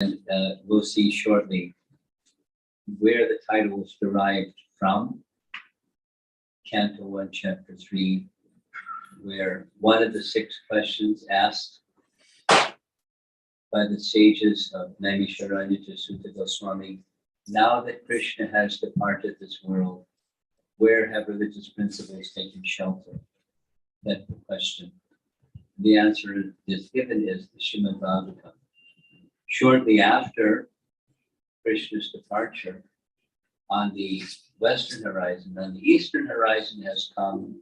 And we'll see shortly where the title was derived from. Canto 1, Chapter 3, where one of the 6 questions asked by the sages of Naimisharanya Sutta Goswami, now that Krishna has departed this world, where have religious principles taken shelter? That's the question. The answer is given is the Srimad Bhagavatam. Shortly after Krishna's departure, on the western horizon, on the eastern horizon has come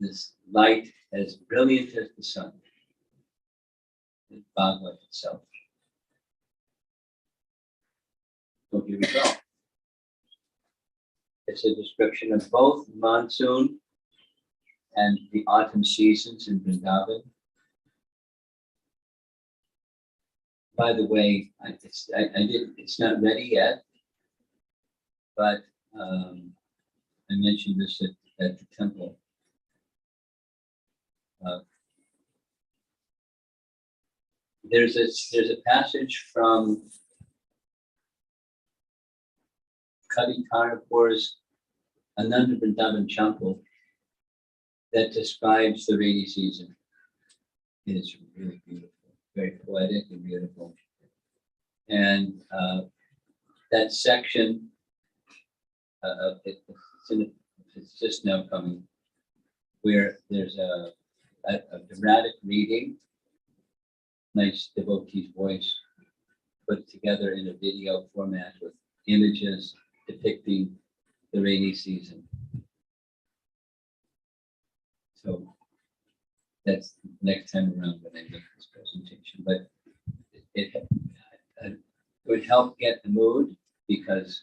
this light as brilliant as the sun, the Bhagavad itself. So here we go. It's a description of both monsoon and the autumn seasons in Vrindavan. By the way, it's not ready yet, but I mentioned this at the temple. There's a passage from Kavi Karnapur's Ananda Vrindavan Champu that describes the rainy season. It is really beautiful, very poetic and beautiful. And that section, it's just now coming, where there's a dramatic reading, nice devotee's voice, put together in a video format with images depicting the rainy season. So that's next time around when I make this presentation. But it would help get the mood because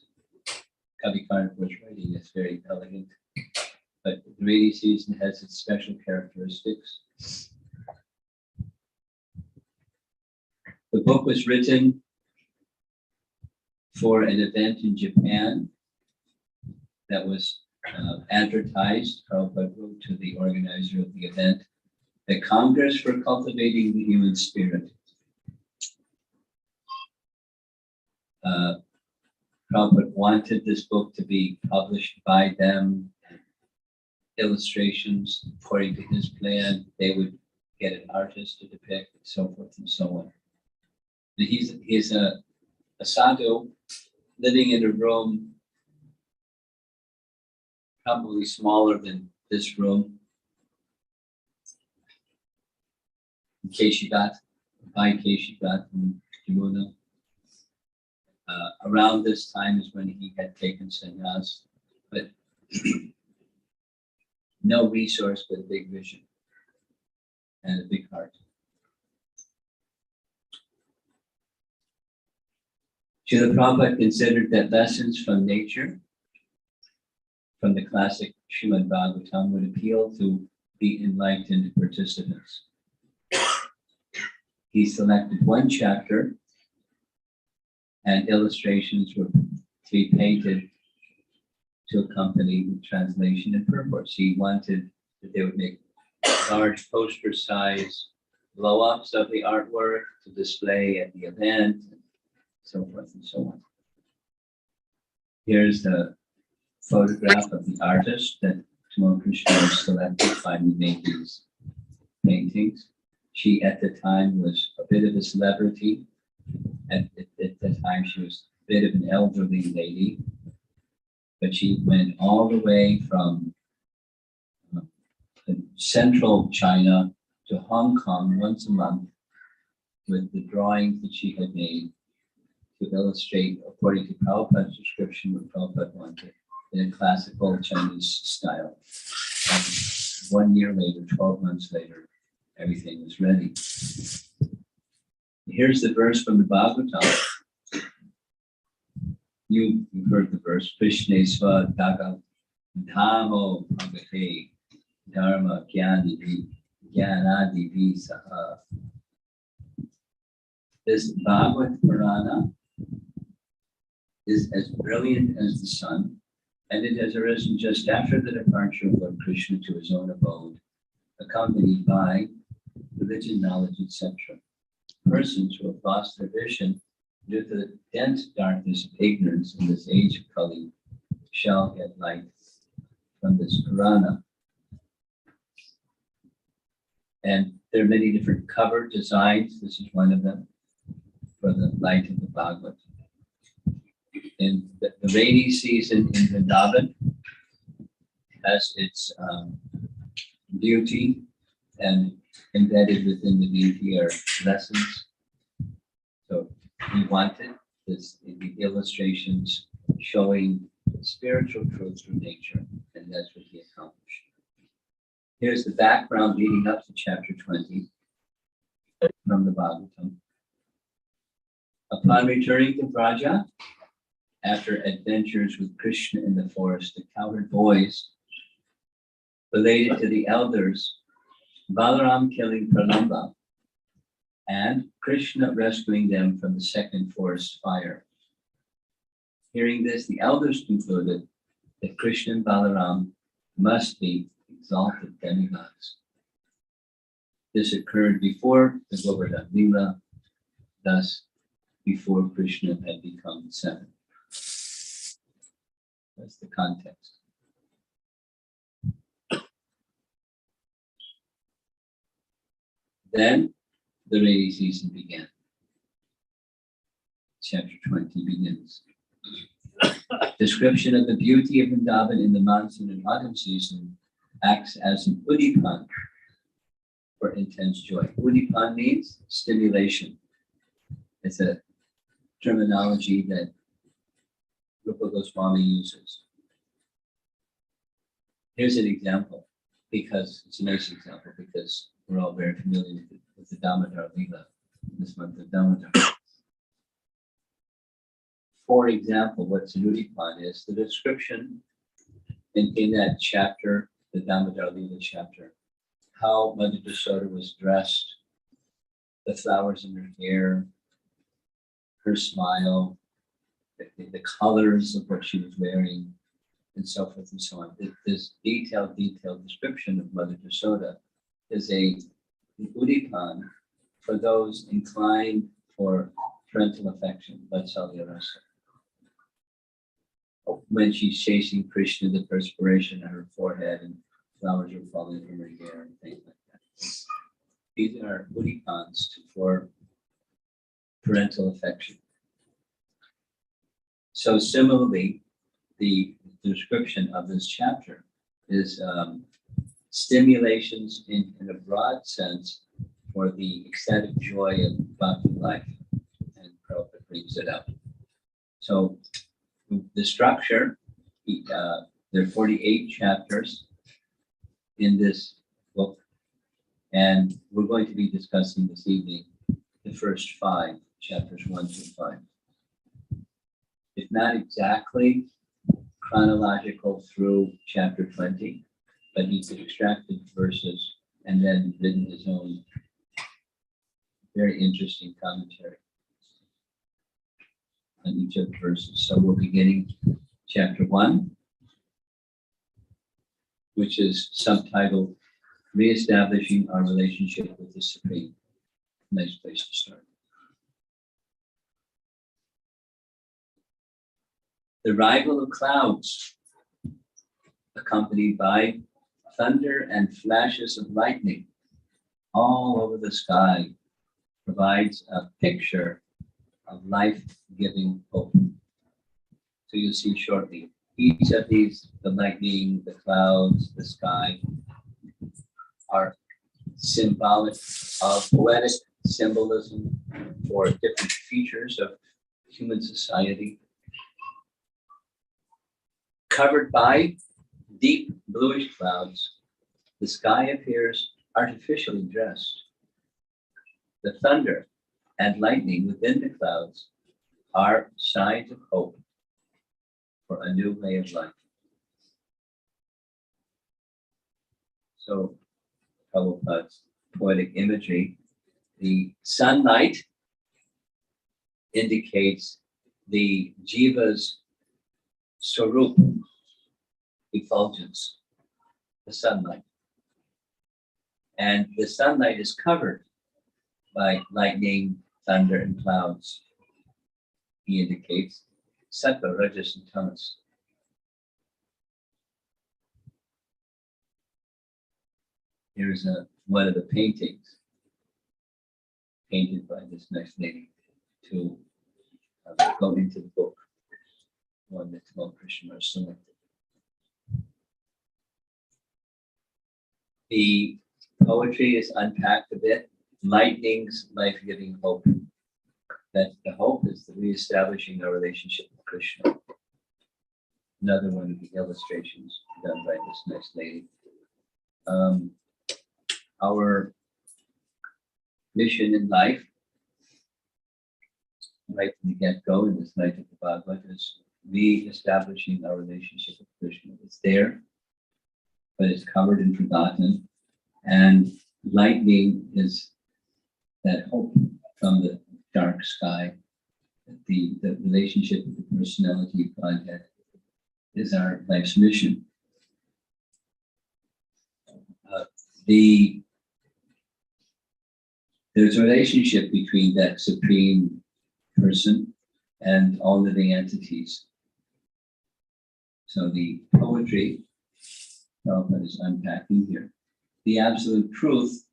Kavi Karnapur's writing is very elegant. But the rainy season has its special characteristics. The book was written for an event in Japan that was advertised. Prabhupada wrote to the organizer of the event, the Congress for Cultivating the Human Spirit. Prabhupada wanted this book to be published by them, illustrations according to his plan. They would get an artist to depict, and so forth and so on. And he's a sadhu living in a room probably smaller than this room. Keshivat, by Keshivat in Jamuna. Around this time is when he had taken sannyas, but no resource but a big vision and a big heart. Srila Prabhupada considered that lessons from nature, from the classic Srimad Bhagavatam, would appeal to the enlightened participants. He selected one chapter and illustrations were to be painted to accompany the translation and purports. He wanted that they would make large poster size blow-ups of the artwork to display at the event, and so forth and so on. Here's the photograph of the artist that Tamal Krishna was selected, finally made these paintings. She at the time was a bit of a celebrity. At the time she was a bit of an elderly lady, but she went all the way from central China to Hong Kong once a month with the drawings that she had made to illustrate, according to Prabhupada's description, what Prabhupada wanted in a classical Chinese style. And 1 year later, 12 months later, everything was ready. Here's the verse from the Bhagavatam. You've heard the verse. Krishna sva daga dhamo bhagate dharma jnanadi saha. This Bhagavad Purana is as brilliant as the sun, and it has arisen just after the departure of Lord Krishna to his own abode, accompanied by religion, knowledge, etc. persons who have lost their vision due to the dense darkness of ignorance in this age of Kali shall get light from this Purana. And there are many different cover designs. This is one of them for the light of the Bhagavata. In the rainy season in Vrindavan has its beauty, and embedded within the beauty are lessons. So we wanted the illustrations showing spiritual truths from nature, and that's what he accomplished. Here's the background leading up to chapter 20 from the Bhagavatam. Upon returning to Vraja, after adventures with Krishna in the forest, the cowherd boys related to the elders, Balaram killing Pralamba, and Krishna rescuing them from the second forest fire. Hearing this, the elders concluded that Krishna and Balaram must be exalted demigods. This occurred before the Govardhan Lila, thus before Krishna had become seven. That's the context. Then the rainy season began. Chapter 20 begins. Description of the beauty of Vrindavan in the monsoon and autumn season acts as an udipan for intense joy. Udipan means stimulation. It's a terminology that Rupa Goswami uses. Here's an example, because it's a nice example, because we're all very familiar with the Damodar Lila, this month of Damodar. For example, what Sanudipan is, the description in that chapter, the Damodar Lila chapter, how Mother Yasoda was dressed, the flowers in her hair, her smile, the colors of what she was wearing, and so forth and so on. This detailed description of Mother Yasoda is an udipan for those inclined for parental affection, Vatsalya Rasa. When she's chasing Krishna, the perspiration on her forehead and flowers are falling from her hair and things like that. These are udipans for parental affection. So similarly, the description of this chapter is stimulations in a broad sense for the ecstatic joy of bhakti life, and Prabhupada brings it up. So the structure, there are 48 chapters in this book, and we're going to be discussing this evening the first 5, chapters 1 through 5. It's not exactly chronological through chapter 20, but he's extracted verses and then written his own very interesting commentary on each of the verses. So we're beginning chapter 1, which is subtitled Reestablishing Our Relationship with the Supreme. Nice place to start. The arrival of clouds, accompanied by thunder and flashes of lightning all over the sky, provides a picture of life-giving hope. So you'll see shortly, each of these, the lightning, the clouds, the sky, are symbolic of poetic symbolism for different features of human society. Covered by deep bluish clouds, the sky appears artificially dressed. The thunder and lightning within the clouds are signs of hope for a new way of life. So, Prabhupada's poetic imagery, the sunlight indicates the jiva's swarup, effulgence, the sunlight. And the sunlight is covered by lightning, thunder, and clouds. He indicates Sattva, Rajas, and Tamas. Here's one of the paintings painted by this next lady to go into the book, one that Tamal Krishna selected. The poetry is unpacked a bit. Lightning's life-giving hope. That the hope is the reestablishing our relationship with Krishna. Another one of the illustrations done by this nice lady. Our mission in life, right from the get-go in this night of the Bhagavata, is re-establishing our relationship with Krishna. It's there, but it's covered and forgotten. And lightning is that hope from the dark sky. The relationship with the personality of Godhead is our life's mission. There's a relationship between that supreme person and all living entities. So the poetry, Prabhupada is unpacking here. The absolute truth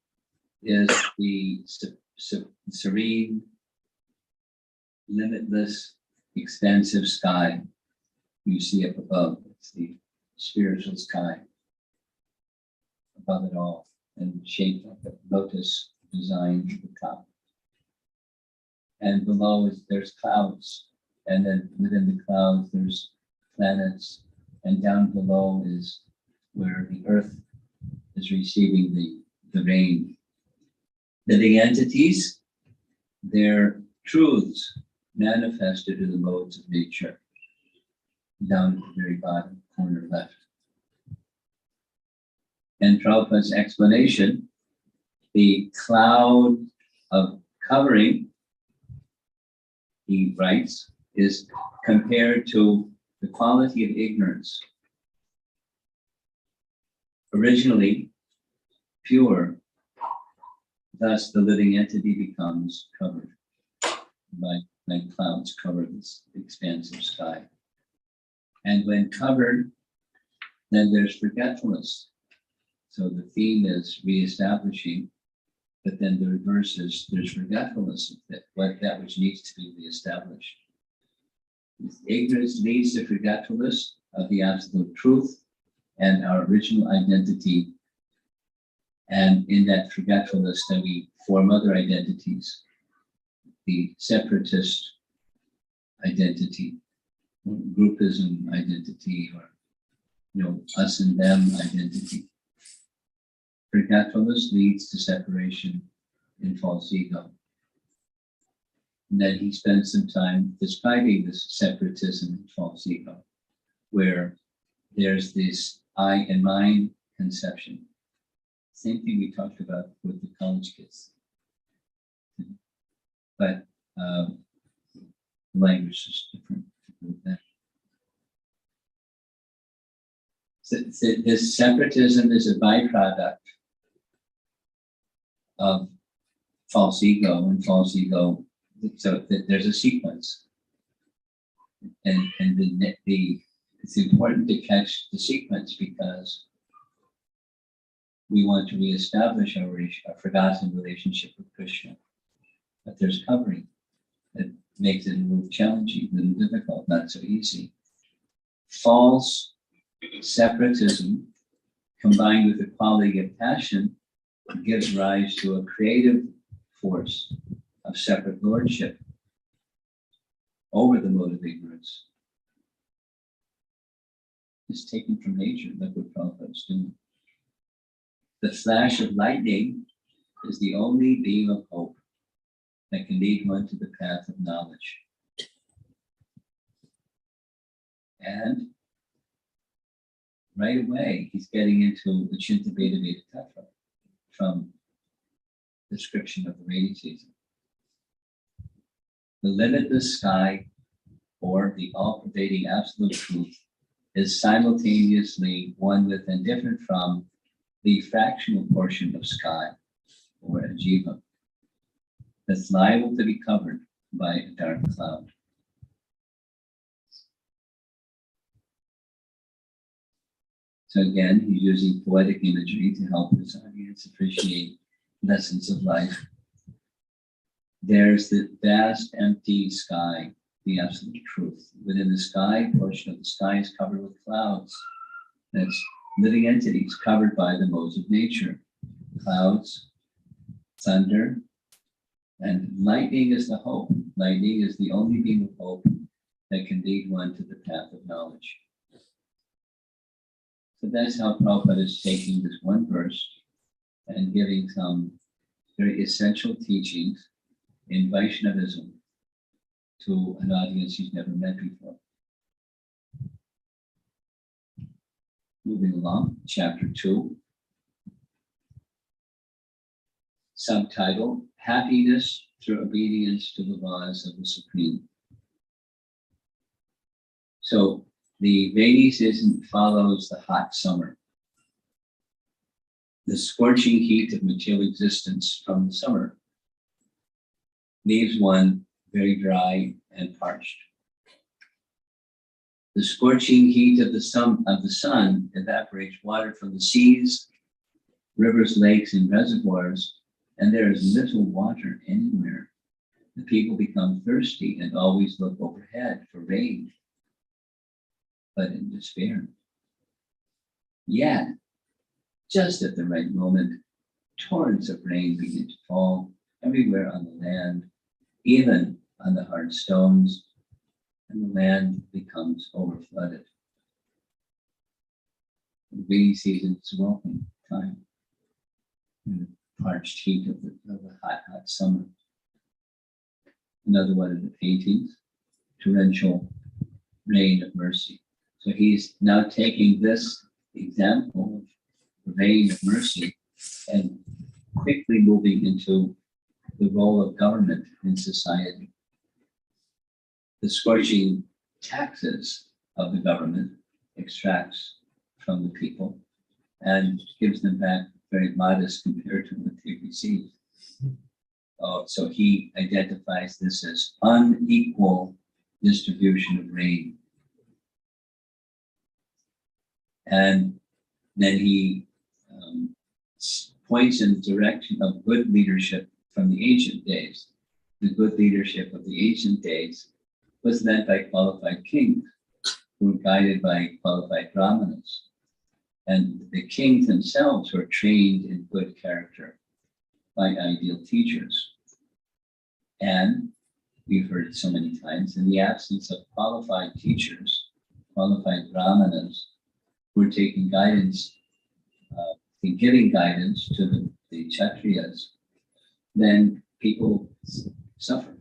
is the serene, limitless, expansive sky you see up above. It's the spiritual sky above it all, and shaped like a lotus design at the top. And below there's clouds, and then within the clouds there's planets, and down below is where the earth is receiving the rain. Living entities, their truths manifested in the modes of nature, down at the very bottom corner left. And Prabhupada's explanation, the cloud of covering, he writes, is compared to the quality of ignorance. Originally pure, thus the living entity becomes covered like clouds cover this expansive sky. And when covered, then there's forgetfulness. So the theme is reestablishing, but then the reverse is there's forgetfulness of that which needs to be reestablished. Ignorance leads to forgetfulness of the absolute truth and our original identity. And in that forgetfulness, then we form other identities, the separatist identity, groupism identity, or us and them identity. Forgetfulness leads to separation in false ego. And then he spends some time describing this separatism in false ego, where there's this I and mine conception. Same thing we talked about with the college kids. But the language is different with that. So this separatism is a byproduct of false ego, and false ego, so there's a sequence. And it's important to catch the sequence because we want to reestablish our forgotten relationship with Krishna. But there's covering that makes it a little challenging, a little difficult, not so easy. False separatism combined with the quality of passion gives rise to a creative force of separate lordship over the mode of ignorance. It's taken from nature, like what Prabhupada is doing. The flash of lightning is the only beam of hope that can lead one to the path of knowledge. And right away, he's getting into the Chinta Veda Veda Tattva from description of the rainy season. The limitless sky, or the all-pervading absolute truth, is simultaneously one with and different from the fractional portion of sky, or a jiva. that's liable to be covered by a dark cloud. So again, he's using poetic imagery to help his audience appreciate lessons of life. There's the vast empty sky, the absolute truth. Within the sky, portion of the sky is covered with clouds. That's living entities covered by the modes of nature. Clouds, thunder, and lightning is the hope. Lightning is the only beam of hope that can lead one to the path of knowledge. So that's how Prabhupada is taking this one verse and giving some very essential teachings in Vaishnavism to an audience he's never met before. Moving along, chapter 2. Subtitle, Happiness Through Obedience to the Laws of the Supreme. So the rainy season follows the hot summer. The scorching heat of material existence from the summer leaves one very dry and parched. The scorching heat of the sun evaporates water from the seas, rivers, lakes, and reservoirs, and there is little water anywhere. The people become thirsty and always look overhead for rain, but in despair. Yet, just at the right moment, torrents of rain begin to fall everywhere on the land, even on the hard stones, and the land becomes overflooded. The rainy season is a welcome time in the parched heat of the hot summer. Another one of the paintings, torrential rain of mercy. So he's now taking this example of rain of mercy and quickly moving into the role of government in society. The scorching taxes of the government extracts from the people and gives them back very modest compared to what they receive. So he identifies this as unequal distribution of rain. And then he points in the direction of good leadership from the ancient days. The good leadership of the ancient days was led by qualified kings who were guided by qualified brahmanas. And the kings themselves were trained in good character by ideal teachers. And we've heard it so many times, in the absence of qualified teachers, qualified brahmanas, who were taking guidance, giving guidance to the kshatriyas, then people suffer.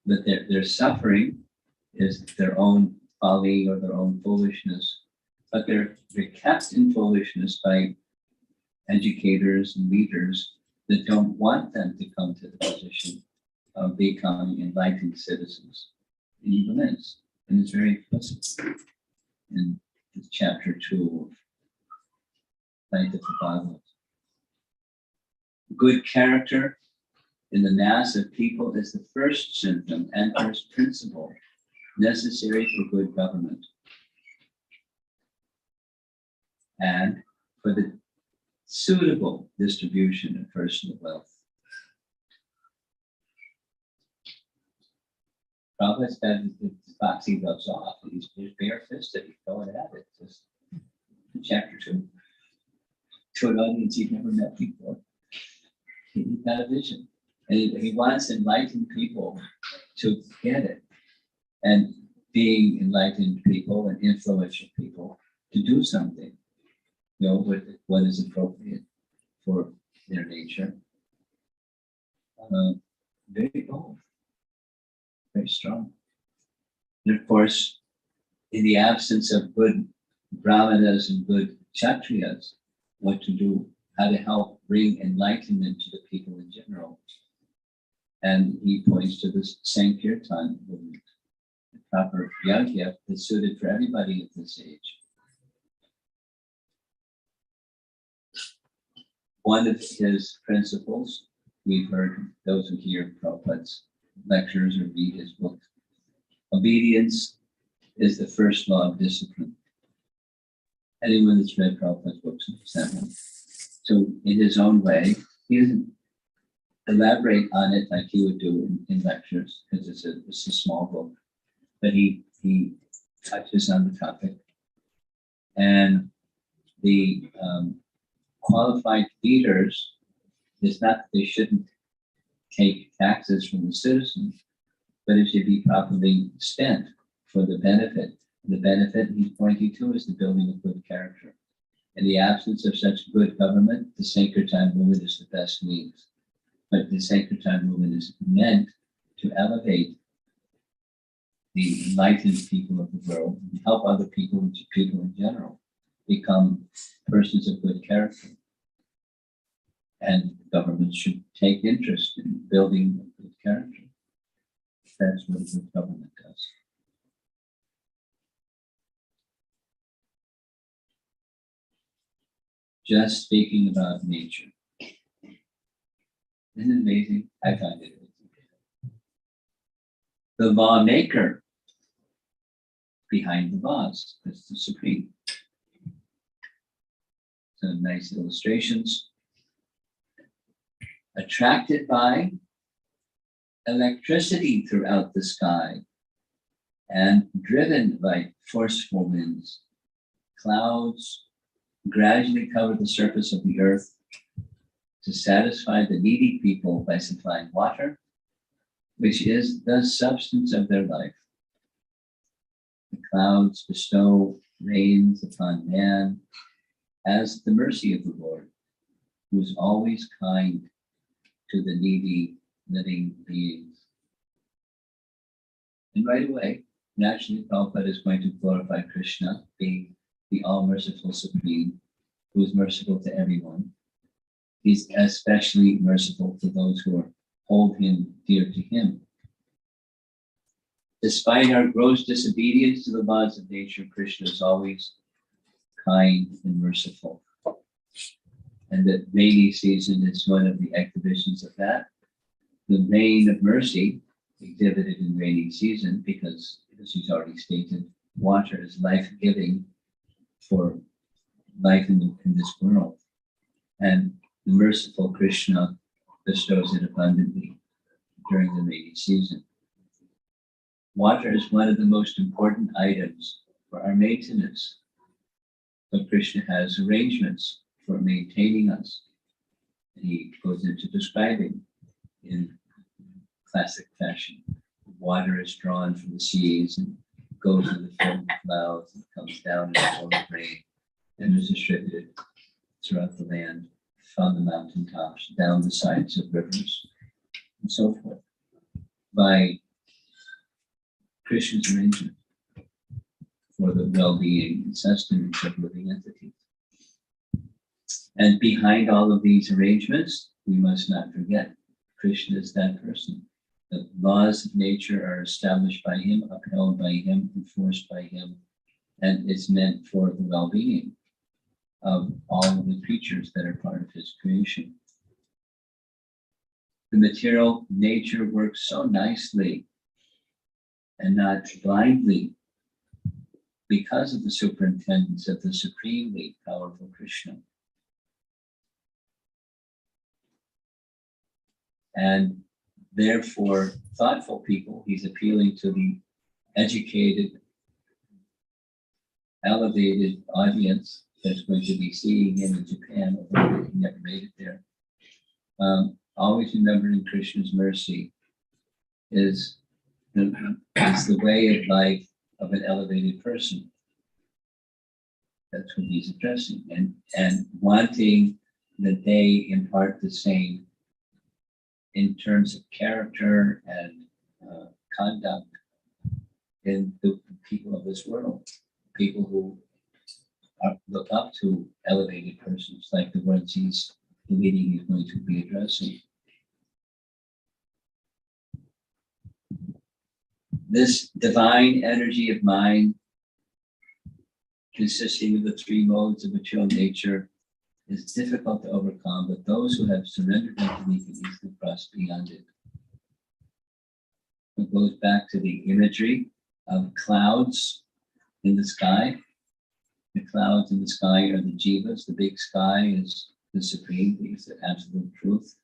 But their suffering is their own folly or their own foolishness, but they're kept in foolishness by educators and leaders that don't want them to come to the position of becoming enlightened citizens. And even is, and it's very explicit in chapter 2 of Bhagavata. Good character in the mass of people is the first symptom and first principle necessary for good government and for the suitable distribution of personal wealth. Prabhupada's got his boxing gloves off, and he's bare-fisted, he's going at it. Just chapter 2. To an audience he'd never met before. He's got a vision. And he wants enlightened people to get it. And being enlightened people and influential people to do something, with what is appropriate for their nature. Very bold, very strong. And of course, in the absence of good brahmanas and good kshatriyas, what to do, how to help bring enlightenment to the people in general. And he points to this Sankirtan movement, the proper yajna that's suited for everybody at this age. One of his principles we've heard those who hear Prabhupada's lectures or read his books. Obedience is the first law of discipline. Anyone that's read Prabhupada's books knows that one. So in his own way, he doesn't elaborate on it like he would do in lectures, because it's a small book, but he touches on the topic. And the qualified leaders is not that they shouldn't take taxes from the citizens, but it should be properly spent for the benefit. The benefit he's pointing to is the building of good character. In the absence of such good government, the Sankirtan movement is the best means. But the Sankirtan movement is meant to elevate the enlightened people of the world and help other people in general become persons of good character. And government should take interest in building a good character. That's what a good government does. Just speaking about nature. Isn't it amazing? I find it amazing. The lawmaker behind the laws, that's the Supreme. Some nice illustrations. Attracted by electricity throughout the sky and driven by forceful winds, clouds gradually cover the surface of the earth to satisfy the needy people by supplying water, which is the substance of their life. The clouds bestow rains upon man as the mercy of the Lord, who is always kind to the needy living beings. And right away, naturally, Prabhupada is going to glorify Krishna, being the all-merciful Supreme, who is merciful to everyone. He's especially merciful to those who hold him dear to him. Despite our gross disobedience to the laws of nature, Krishna is always kind and merciful. And the rainy season is one of the exhibitions of that. The rain of mercy exhibited in rainy season, because, as he's already stated, water is life-giving for life in this world. And the merciful Krishna bestows it abundantly during the rainy season. Water is one of the most important items for our maintenance. So Krishna has arrangements for maintaining us. And he goes into describing in classic fashion. Water is drawn from the seas and goes in the form of clouds and comes down in the form of rain and is distributed throughout the land, from the mountaintops, down the sides of rivers, and so forth, by Krishna's arrangement for the well-being and sustenance of living entities. And behind all of these arrangements, we must not forget, Krishna is that person. The laws of nature are established by him, upheld by him, enforced by him, and it's meant for the well-being of all of the creatures that are part of his creation. The material nature works so nicely and not blindly because of the superintendence of the supremely powerful Krishna. And therefore, thoughtful people, he's appealing to the educated, elevated audience that's going to be seeing him in Japan, although he never made it there. Always remembering Krishna's mercy is the way of life of an elevated person. That's what he's addressing, and wanting that they impart the same in terms of character and conduct in the people of this world, people who look up to elevated persons like the ones he's going to be addressing. This divine energy of mind, consisting of the three modes of material nature, is difficult to overcome, but those who have surrendered unto me can easily cross beyond it. It goes back to the imagery of clouds in the sky. The clouds in the sky are the jivas. The big sky is the supreme, is the absolute truth.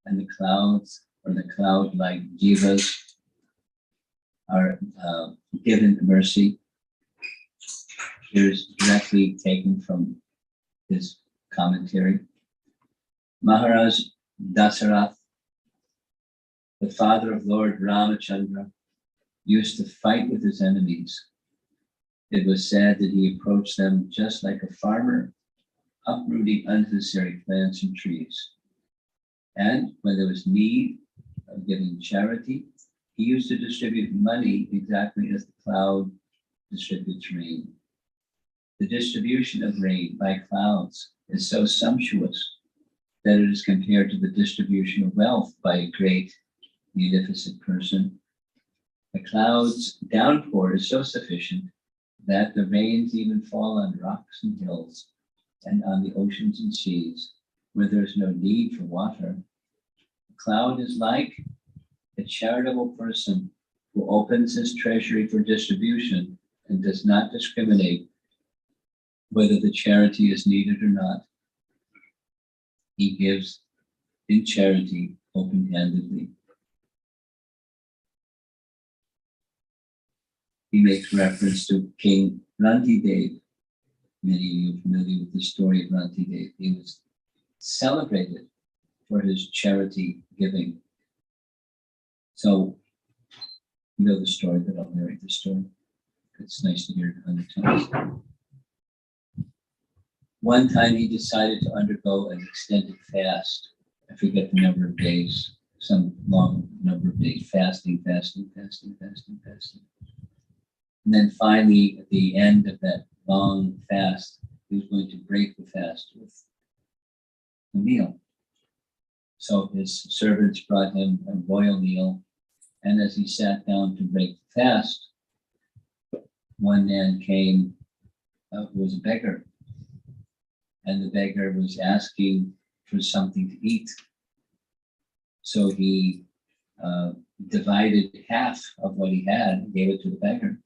And the clouds, or the cloud-like jivas, are given mercy. Here's directly taken from his commentary. Maharaj Dasarath, the father of Lord Ramachandra, used to fight with his enemies. It was said that he approached them just like a farmer, uprooting unnecessary plants and trees. And when there was need of giving charity, he used to distribute money exactly as the cloud distributes rain. The distribution of rain by clouds is so sumptuous that it is compared to the distribution of wealth by a great, munificent person. The cloud's downpour is so sufficient that the rains even fall on rocks and hills and on the oceans and seas where there is no need for water. The cloud is like a charitable person who opens his treasury for distribution and does not discriminate whether the charity is needed or not. He gives in charity open-handedly. He makes reference to King Rantidev. Many of you are familiar with the story of Rantidev. He was celebrated for his charity giving. So, you know the story, but I'll narrate the story. It's nice to hear it 100 times. One time he decided to undergo an extended fast. I forget the number of days, some long number of days, fasting. And then finally, at the end of that long fast, he was going to break the fast with a meal. So his servants brought him a royal meal, and as he sat down to break the fast, one man came who was a beggar, and the beggar was asking for something to eat. So he divided half of what he had and gave it to the beggar.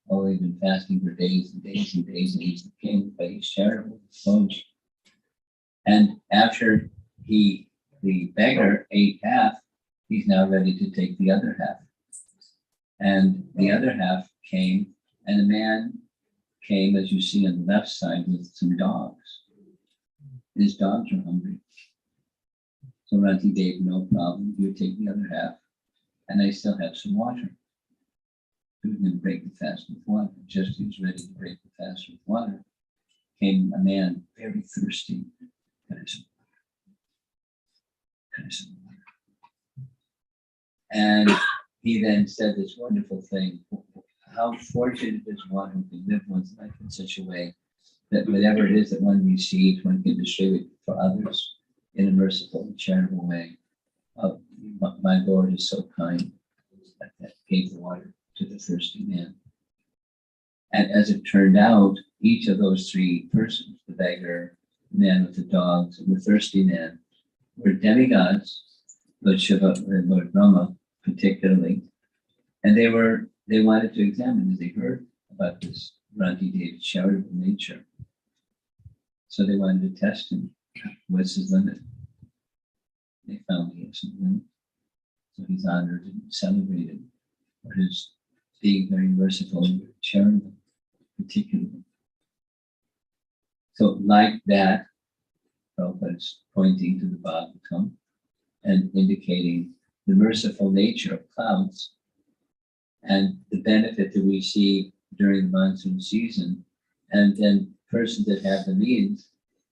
Oh, he'd been fasting for days and days and days, and he's the king, but he's charitable, I suppose. And after the beggar ate half, he's now ready to take the other half. And the other half came, and a man came, as you see on the left side, with some dogs. His dogs are hungry. So Ranti gave no problem. You take the other half, and I still have some water. He was going to break the fast with water. Just as he was ready to break the fast with water, came a man very thirsty. Can I have some water? And he then said this wonderful thing. How fortunate is one who can live one's life in such a way that whatever it is that one receives, one can distribute for others in a merciful and charitable way. My Lord is so kind that gave the water to the thirsty man. And as it turned out, each of those three persons, the beggar, the man with the dogs, and the thirsty man, were demigods, Lord Shiva and Lord Brahma particularly. And they wanted to examine, as they heard about this Ranti Dev's charitable nature. So they wanted to test him. What's his limit? They found he has some limit. So he's honored and celebrated for his being very merciful and very charitable, particularly. So like that, Prabhupada is pointing to the Bhagavatam and indicating the merciful nature of clouds and the benefit that we see during the monsoon season. And then persons that have the means,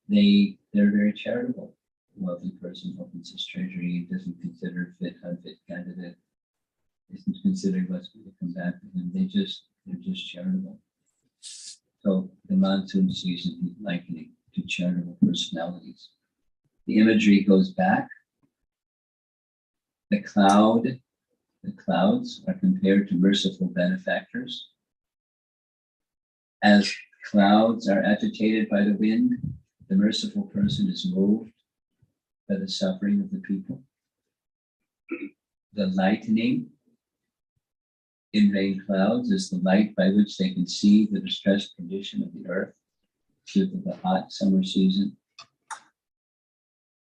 they're very charitable. A wealthy person opens his treasury, doesn't consider fit, unfit candidate, isn't considering what's going to come back to him. They're just charitable. So the monsoon season he's likening to charitable personalities. The imagery goes back. The clouds are compared to merciful benefactors. As clouds are agitated by the wind, the merciful person is moved by the suffering of the people. The lightning in rain clouds is the light by which they can see the distressed condition of the earth due to the hot summer season.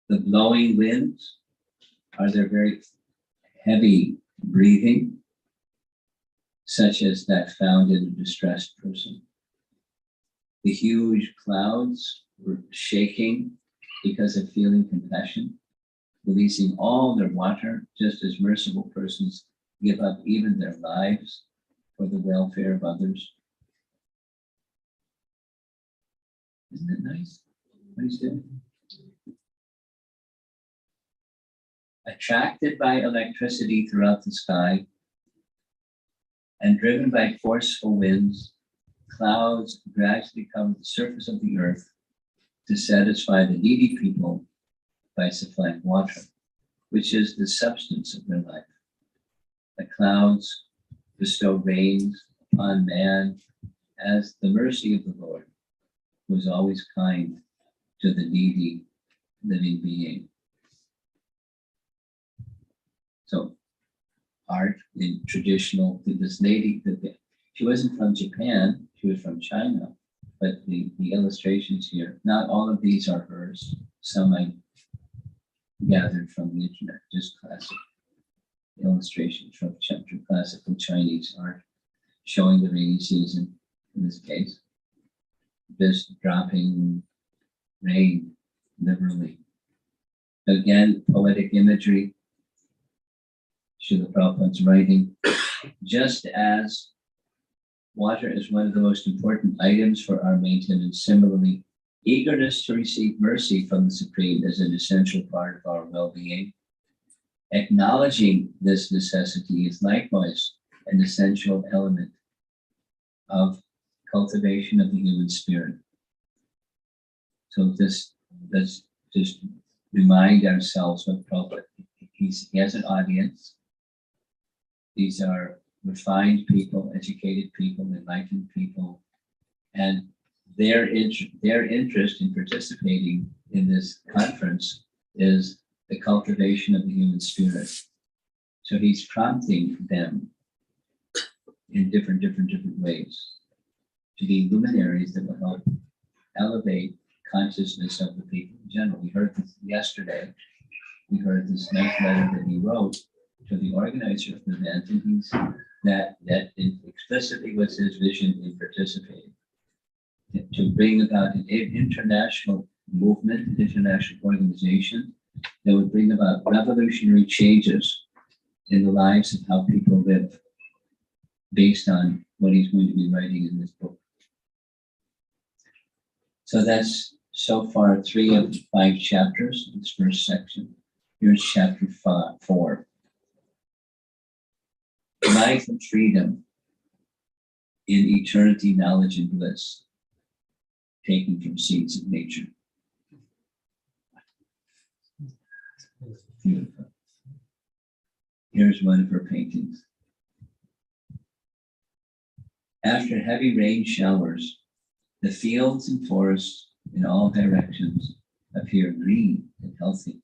The blowing winds are their very heavy breathing, such as that found in a distressed person. The huge clouds were shaking because of feeling compassion, releasing all their water, just as merciful persons give up even their lives for the welfare of others. Isn't it nice what he's doing? Attracted by electricity throughout the sky and driven by forceful winds, clouds gradually cover the surface of the earth to satisfy the needy people by supplying water, which is the substance of their life. The clouds bestow rains upon man as the mercy of the Lord, who is always kind to the needy living being. So art in traditional, this lady, she wasn't from Japan, she was from China, but the illustrations here, not all of these are hers. Some I gathered from the internet, just classic illustrations from classical Chinese art, showing the rainy season in this case, just dropping rain liberally. Again, poetic imagery. Srila Prabhupada's writing, just as water is one of the most important items for our maintenance, similarly, eagerness to receive mercy from the Supreme is an essential part of our well-being. Acknowledging this necessity is likewise an essential element of cultivation of the human spirit. So let's just remind ourselves what Prabhupada, he has an audience. These are refined people, educated people, enlightened people, and their interest in participating in this conference is the cultivation of the human spirit. So he's prompting them in different ways to be luminaries that will help elevate consciousness of the people in general. We heard this yesterday. We heard this nice letter that he wrote to the organizer of the event, and he's that explicitly was his vision in participating, to bring about an international movement, an international organization that would bring about revolutionary changes in the lives of how people live, based on what he's going to be writing in this book. So that's so far 3 of 5 chapters in this first section. Here's chapter 4. Life and freedom in eternity, knowledge and bliss, taken from Seeds of Nature. Beautiful. Here's one of her paintings. After heavy rain showers, the fields and forests in all directions appear green and healthy.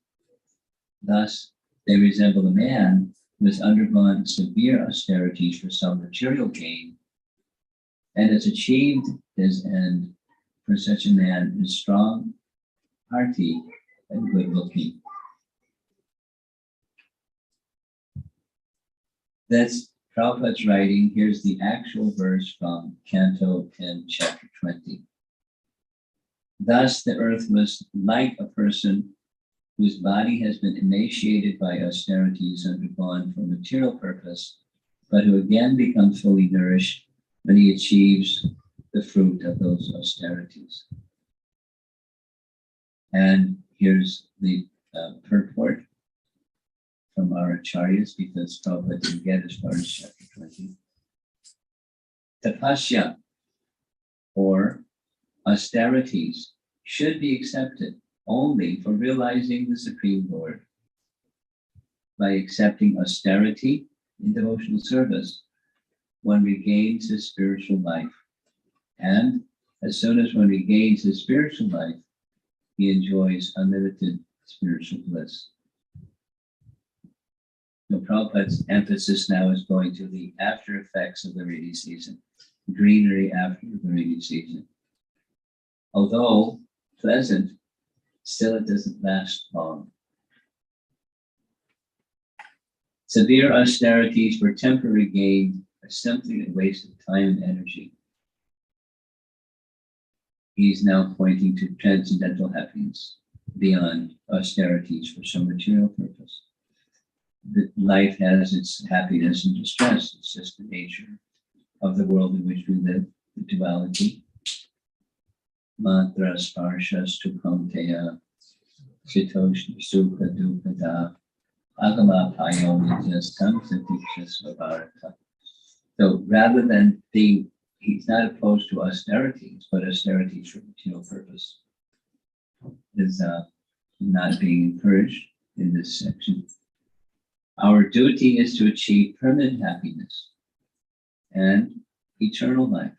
Thus, they resemble a man who has undergone severe austerities for some material gain and has achieved his end. For such a man is strong, hearty, and good-looking. That's Prabhupada's writing. Here's the actual verse from Canto 10, chapter 20. Thus the earth was like a person whose body has been emaciated by austerities undergone for material purpose, but who again becomes fully nourished when he achieves the fruit of those austerities. And here's the purport from our acharyas, because Prabhupada didn't get as far as chapter 20. Tapasya, or austerities, should be accepted only for realizing the Supreme Lord. By accepting austerity in devotional service, one regains his spiritual life. And as soon as one regains his spiritual life, he enjoys unlimited spiritual bliss. So Prabhupada's emphasis now is going to the after effects of the rainy season, greenery after the rainy season. Although pleasant, still it doesn't last long. Severe austerities for temporary gain are simply a waste of time and energy. He's now pointing to transcendental happiness beyond austerities for some material purpose. That life has its happiness and distress. It's just the nature of the world in which we live, the duality. Mantra sparshas tu kaunteya shitoshna sukha dukkha agama payonityas tam satikshas vavarata. So rather than being, he's not opposed to austerities, but austerities for material purpose is not being encouraged in this section. Our duty is to achieve permanent happiness and eternal life.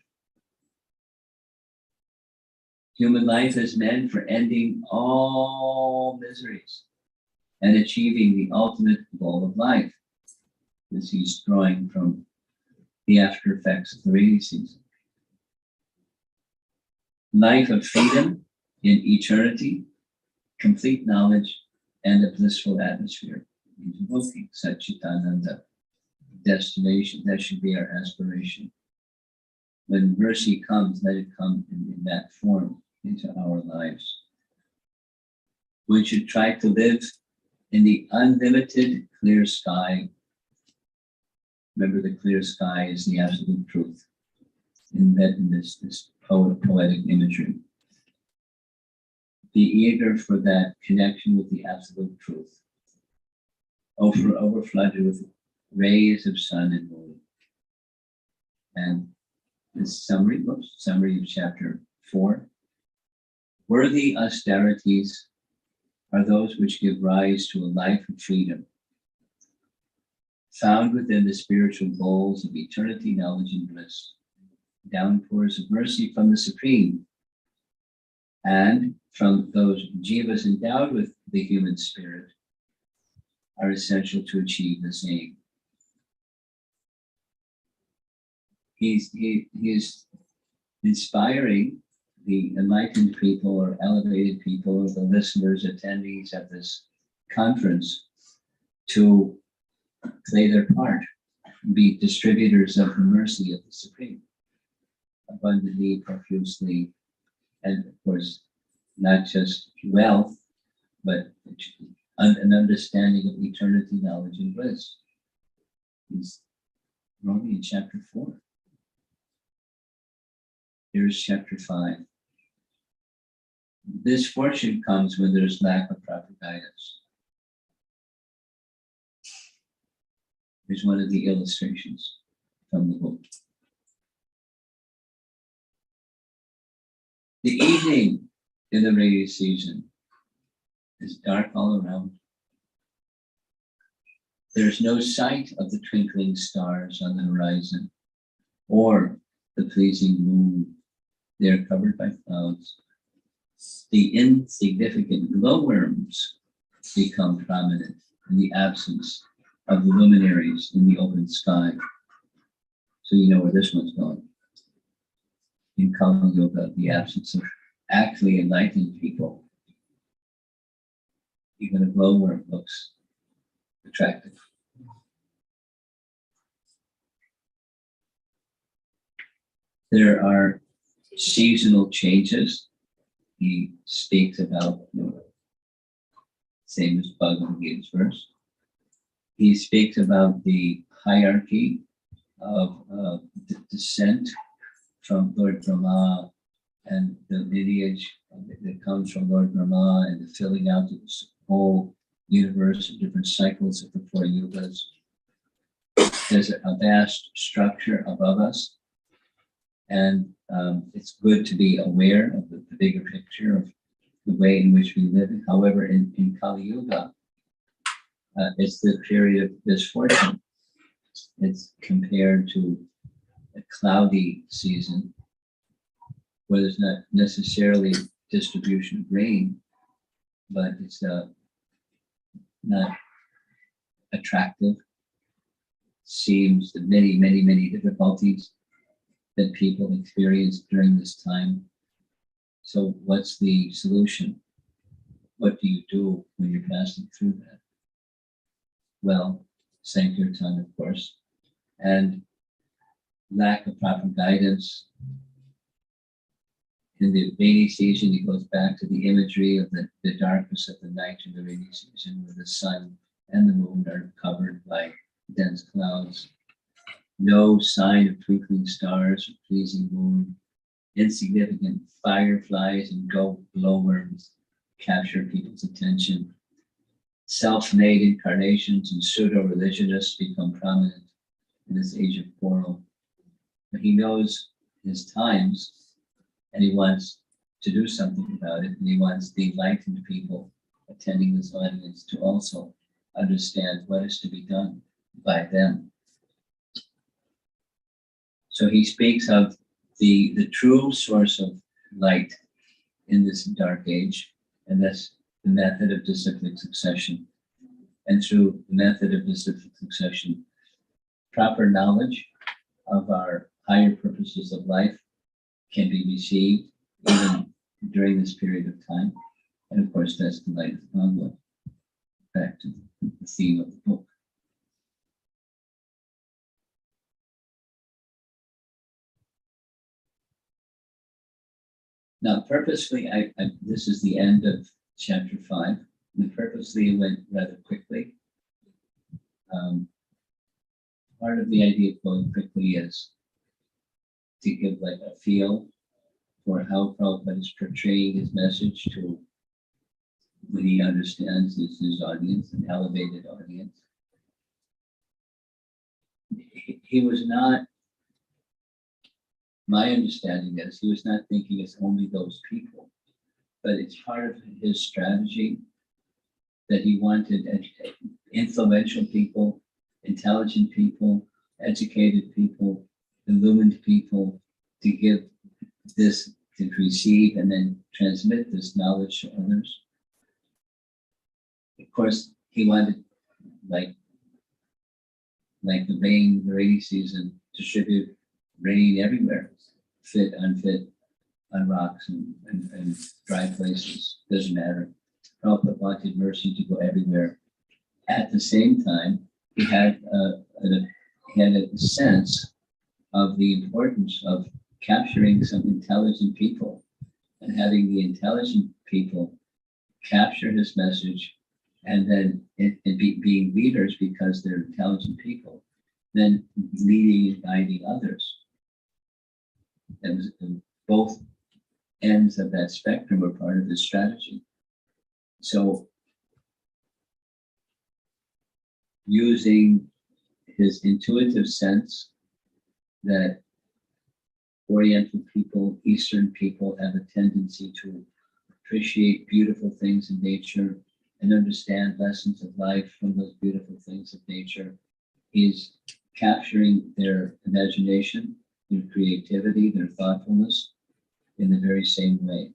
Human life is meant for ending all miseries and achieving the ultimate goal of life. This he's drawing from the after effects of the rainy season. Life of freedom in eternity, complete knowledge, and a blissful atmosphere. Invoking Satchitananda, destination, that should be our aspiration. When mercy comes, let it come in that form into our lives. We should try to live in the unlimited clear sky. Remember, the clear sky is the absolute truth, embedded in this poetic imagery. Be eager for that connection with the absolute truth. Overflooded with rays of sun and moon. And this summary of chapter 4. Worthy austerities are those which give rise to a life of freedom, found within the spiritual bowls of eternity, knowledge, and bliss, downpours of mercy from the Supreme, and from those jivas endowed with the human spirit, are essential to achieve the same. He is inspiring the enlightened people or elevated people or the listeners, attendees of this conference to play their part, be distributors of the mercy of the Supreme, abundantly, profusely, and of course, not just wealth, but an understanding of eternity, knowledge, and bliss. He's only in chapter 4. Here's chapter 5. This fortune comes when there's lack of proper guidance. Here's one of the illustrations from the book. The evening in the rainy season is dark all around. There's no sight of the twinkling stars on the horizon or the pleasing moon. They're covered by clouds. The insignificant glowworms become prominent in the absence of the luminaries in the open sky. So you know where this one's going. In Kali Yuga, the absence of actually enlightened people, even a glowworm looks attractive. There are seasonal changes. He speaks about, same as Bhagavata's verse. He speaks about the hierarchy of descent from Lord Brahma and the lineage that comes from Lord Brahma and the filling out of this whole universe of different cycles of the 4 yugas. There's a vast structure above us, and it's good to be aware of the bigger picture of the way in which we live. However, in Kali Yuga, it's the period of misfortune. It's compared to a cloudy season where there's not necessarily distribution of rain, but it's not attractive. Seems the many difficulties that people experience during this time. So what's the solution? What do you do when you're passing through that? Well, Sankirtan, of course, and lack of proper guidance. In the rainy season, he goes back to the imagery of the darkness of the night in the rainy season, where the sun and the moon are covered by dense clouds. No sign of twinkling stars or pleasing moon. Insignificant fireflies and glowworms capture people's attention. Self-made incarnations and pseudo-religionists become prominent in this age of quarrel. But he knows his times, and he wants to do something about it, and he wants the enlightened people attending this audience to also understand what is to be done by them. So he speaks of the true source of light in this dark age, and that's the method of disciplic succession. And through the method of disciplic succession, proper knowledge of our higher purposes of life can be received even during this period of time. And of course, that's the light of the Bhagavata. Back to the theme of the book. Now, purposefully, this is the end of chapter 5. And purposely went rather quickly. Part of the idea of going quickly is to give like a feel for how Prabhupada is portraying his message to when he understands his audience, an elevated audience. He was not, my understanding is, he was not thinking it's only those people, but it's part of his strategy that he wanted influential people, intelligent people, educated people, illumined people to give this, to receive and then transmit this knowledge to others. Of course, he wanted, like the rainy season, distribute rain everywhere, fit, unfit, on rocks and dry places, doesn't matter. Prabhupada wanted mercy to go everywhere. At the same time, he had a sense of the importance of capturing some intelligent people and having the intelligent people capture his message, and then being leaders because they're intelligent people, then leading and guiding others. And both ends of that spectrum are part of his strategy. So using his intuitive sense that Oriental people, Eastern people have a tendency to appreciate beautiful things in nature and understand lessons of life from those beautiful things of nature. He's capturing their imagination, their creativity, their thoughtfulness in the very same way.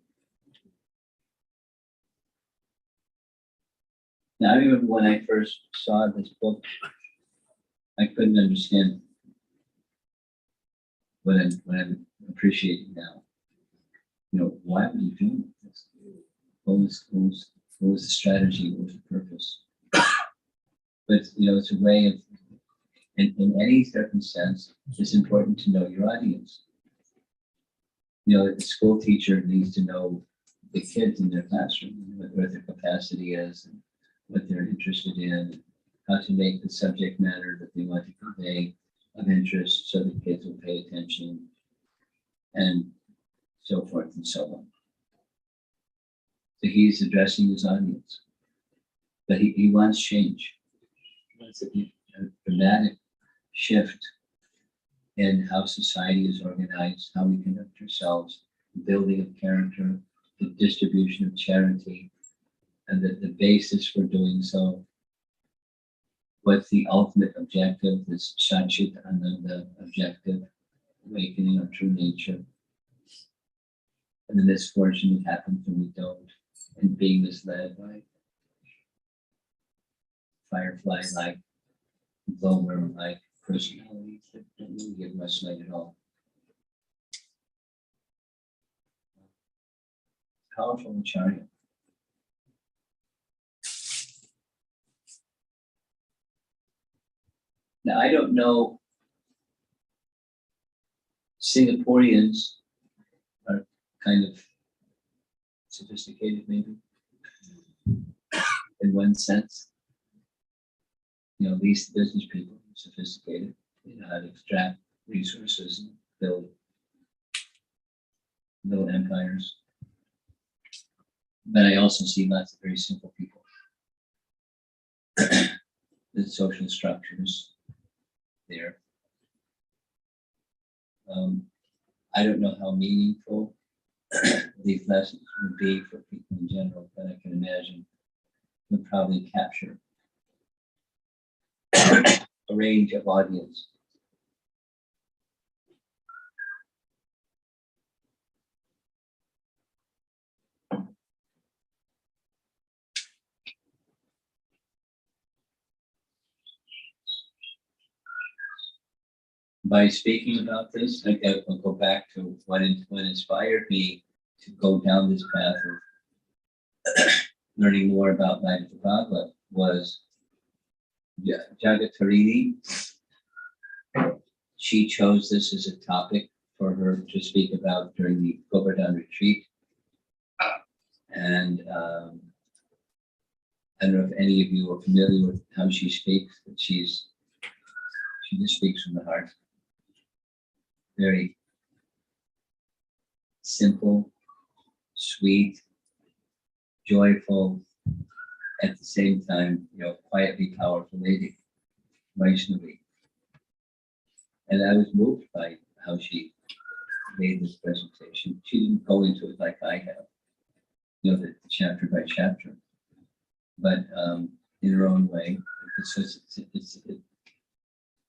Now, I remember when I first saw this book, I couldn't understand what I'm appreciating now. You know, why were you doing this? What was the strategy? What was the purpose? But you know, it's a way of, in any circumstance, it's important to know your audience. You know, the school teacher needs to know the kids in their classroom, what their capacity is, and what they're interested in, how to make the subject matter that they want to convey of interest so that kids will pay attention, and so forth and so on. So he's addressing his audience, but he wants change. He wants a dramatic shift in how society is organized, how we conduct ourselves, the building of character, the distribution of charity, and the basis for doing so. What's the ultimate objective, this Satchit Ananda objective, awakening our true nature, and the misfortune that happens when we don't. and being misled by firefly-like, glowworm-like personalities that don't really give much light at all. Powerful acharya. Now, I don't know, Singaporeans are kind of sophisticated, maybe, in one sense. You know, at least business people are sophisticated. They know how to extract resources and build little empires. But I also see lots of very simple people. The social structures there. I don't know how meaningful these lessons would be for people in general, but I can imagine would probably capture a range of audience. By speaking about this, I'll go back to what inspired me to go down this path of learning more about life of the Bhagavad was Jagatarini. She chose this as a topic for her to speak about during the Govardhan retreat. And I don't know if any of you are familiar with how she speaks, but she just speaks from the heart. Very simple, sweet, joyful, at the same time, quietly powerful lady, Vaishnavi. And I was moved by how she made this presentation. She didn't go into it like I have, the chapter by chapter, but in her own way.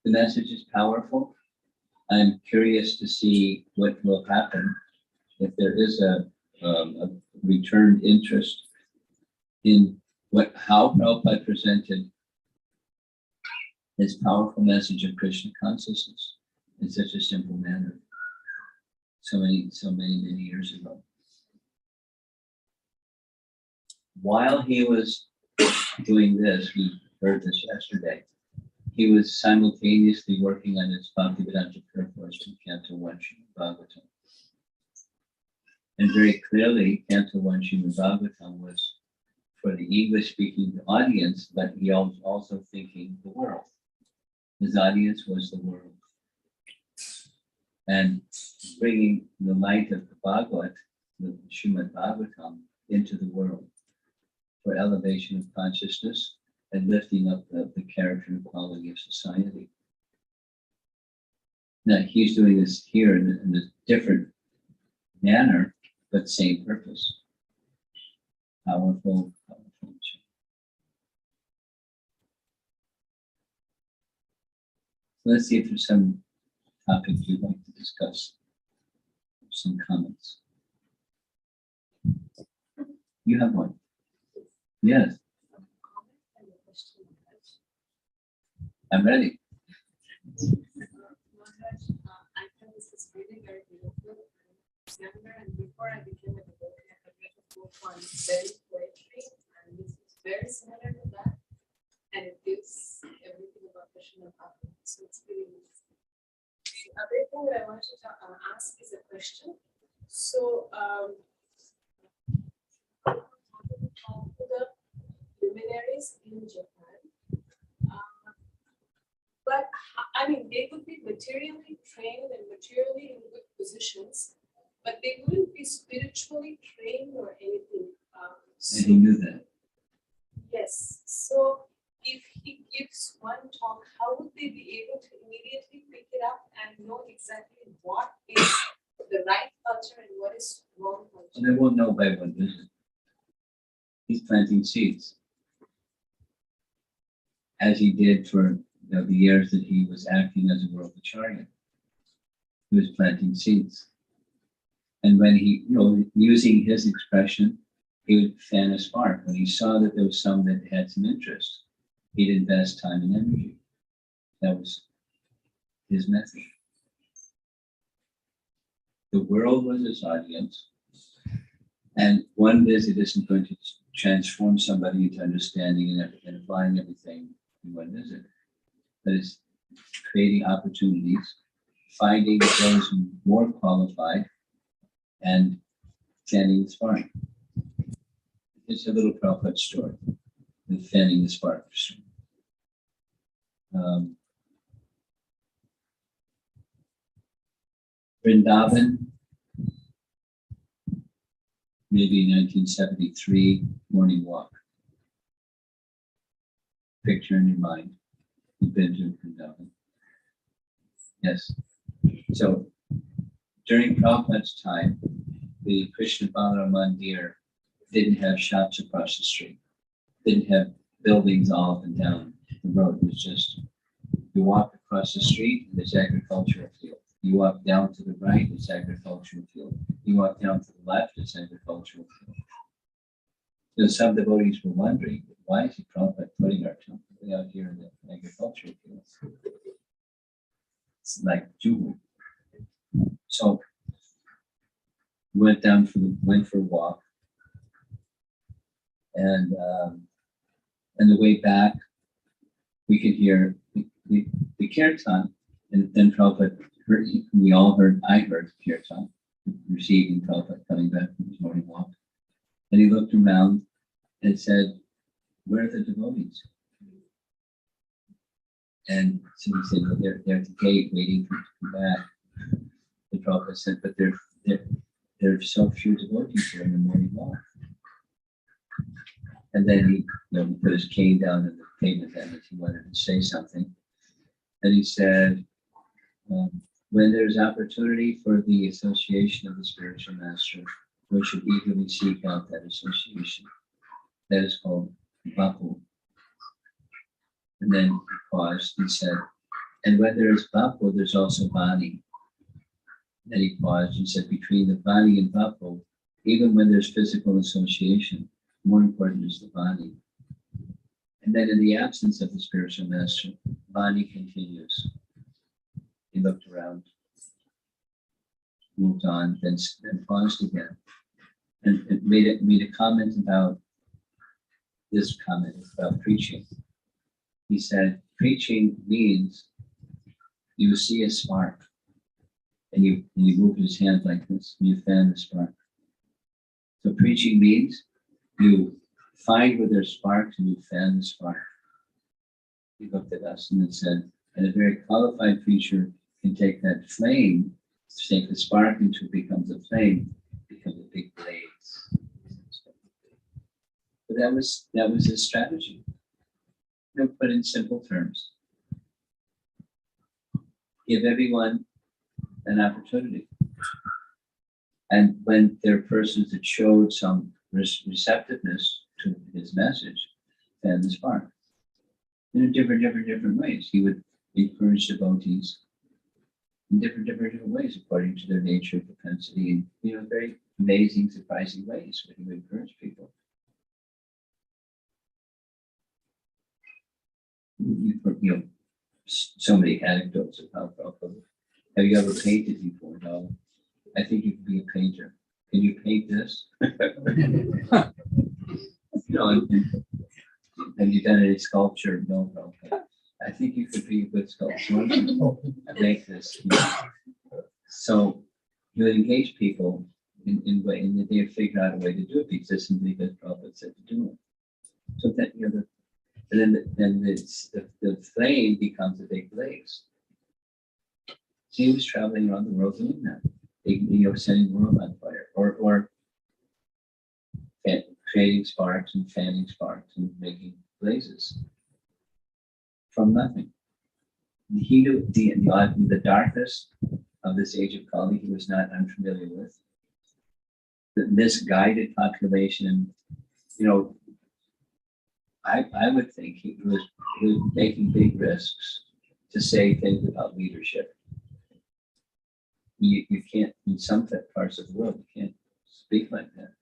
The message is powerful. I'm curious to see what will happen if there is a returned interest in how Prabhupada presented his powerful message of Krishna consciousness in such a simple manner, so many years ago. While he was doing this, we heard this yesterday, he was simultaneously working on his Bhaktivedanta Purpose in Canto 1 Srimad Bhagavatam. And very clearly, Canto 1 Srimad Bhagavatam was for the English-speaking audience, but he was also thinking the world. His audience was the world. And bringing the light of the Bhagavad, the Srimad Bhagavatam, into the world for elevation of consciousness and lifting up the character and quality of society. Now, he's doing this here in a different manner, but same purpose. Powerful. Let's see if there's some topic you'd like to discuss. Some comments. You have one? Yes. I'm ready. I think this is really very beautiful. And before I became a devotee, I had read a book on Zen poetry, and this is very similar to that. And it gives everything about Krishna Bhagavad. So it's really nice. The other thing that I wanted to ask is a question. So, talk to the luminaries in Japan. But I mean, they could be materially trained and materially in good positions, but they wouldn't be spiritually trained or anything. And he knew that. Yes. So if he gives one talk, how would they be able to immediately pick it up and know exactly what is the right culture and what is wrong culture? And they won't know by one visit. He's planting seeds, as he did for the years that he was acting as a world acharya. He was planting seeds. And when he, using his expression, he would fan a spark. When he saw that there was some that had some interest, he'd invest time and energy. That was his method. The world was his audience, and one visit isn't going to transform somebody into understanding and applying everything in one visit. But it's creating opportunities, finding those more qualified, and fanning the spark. It's a little Prabhupada story, the fanning the spark. Vrindavan, maybe 1973, morning walk. Picture in your mind. You've been to Vrindavan. Yes. So during Prabhupada's time, the Krishna Balaram Mandir didn't have shops across the street, didn't have buildings all up and down the road. It was just, you walk across the street, and there's agricultural field. You walk down to the right, it's agricultural field. You walk down to the left, it's agricultural field. So some devotees were wondering, why is he Prabhupada putting our temple out here in the agricultural field? It's like jewelry. So went for a walk, and the way back, we could hear the kirtan, and then Prabhupada heard, we all heard, I heard the kirtan, receiving Prabhupada coming back from his morning walk. And he looked around and said, where are the devotees? And somebody said, well, they're at the gate waiting for him to come back. The Prabhupada said, but there are so few devotees here in the morning walk. And then he put his cane down in the pavement as he wanted to say something. And he said, when there's opportunity for the association of the spiritual master, we should eagerly seek out that association. That is called Bapu. And then he paused and said, and when there is Bapu, there's also Vani. Then he paused and said, between the Vani and Bapu, even when there's physical association, more important is the Vani. And then in the absence of the spiritual master, Vani continues. He looked around, moved on, then paused again, and made a comment about this comment about preaching. He said, preaching means you see a spark, and you move his hand like this, and you fan the spark. So preaching means you find where there's sparks and you fan the spark. He looked at us and then said, and a very qualified preacher can take that flame, take the spark until it becomes a flame, becomes a big blaze. But that was his strategy. Put in simple terms. Give everyone an opportunity. And when there are persons that showed some receptiveness to his message, fan the spark. In different ways. He would encourage devotees in different ways according to their nature, propensity, and very amazing, surprising ways where he would encourage people. So many anecdotes of how Prabhupada. Have you ever painted before? No. I think you could be a painter. Can you paint this? Have you done any sculpture? No, Prabhupada. I think you could be a good sculptor. Make this. So you would engage people in that they figure out a way to do it because Prabhupada said to do it. So that then the flame becomes a big blaze. So he was traveling around the world doing that. Setting the world on fire, or creating sparks and fanning sparks and making blazes from nothing. He knew the darkness of this age of Kali. He was not unfamiliar with the misguided population. I would think he was making big risks to say things about leadership. You can't, in some parts of the world, you can't speak like that.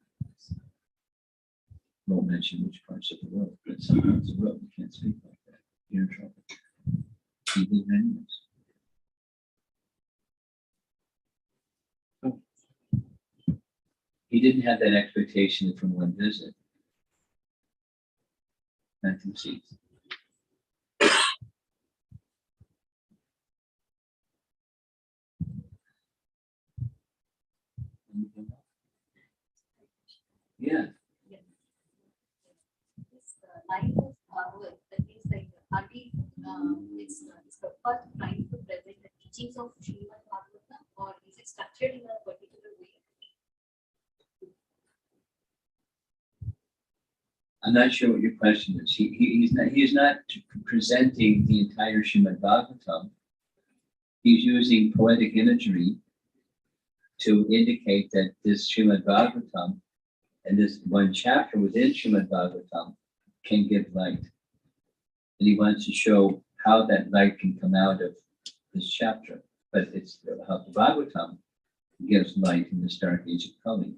won't mention which parts of the world, but some parts of the world you can't speak like that. You're in trouble. He did anyways. He didn't have that expectation from one visit. I can see. Yeah. This line of power, that means like it's the first trying to present the teachings of Srimad Bhagavata, or is it structured in a particular way? I'm not sure what your question is. He's not presenting the entire Srimad Bhagavatam. He's using poetic imagery to indicate that this Srimad Bhagavatam and this one chapter within Srimad Bhagavatam can give light. And he wants to show how that light can come out of this chapter. But it's how the Bhagavatam gives light in this dark age of Kali.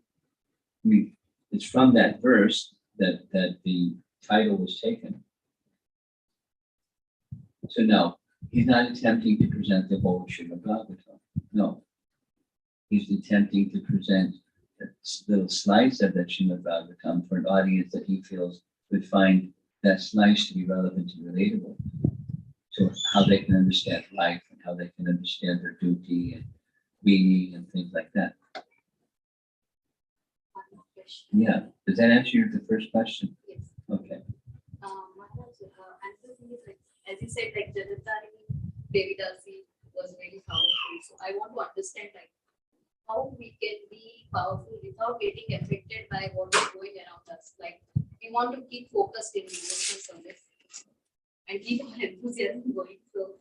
I mean, it's from that verse that the title was taken. So no, he's not attempting to present the whole Srimad Bhagavatam. No. He's attempting to present little slice of that Srimad Bhagavatam for an audience that he feels would find that slice to be relevant and relatable. So how they can understand life and how they can understand their duty and meaning and things like that. One more question. Yeah. Does that answer the first question? Yes. Okay. Another thing is like, as you said, like Janatari Devidasi was very powerful. So I want to understand like how we can be powerful without getting affected by what is going around us. Like we want to keep focused in devotional service and keep our enthusiasm going. So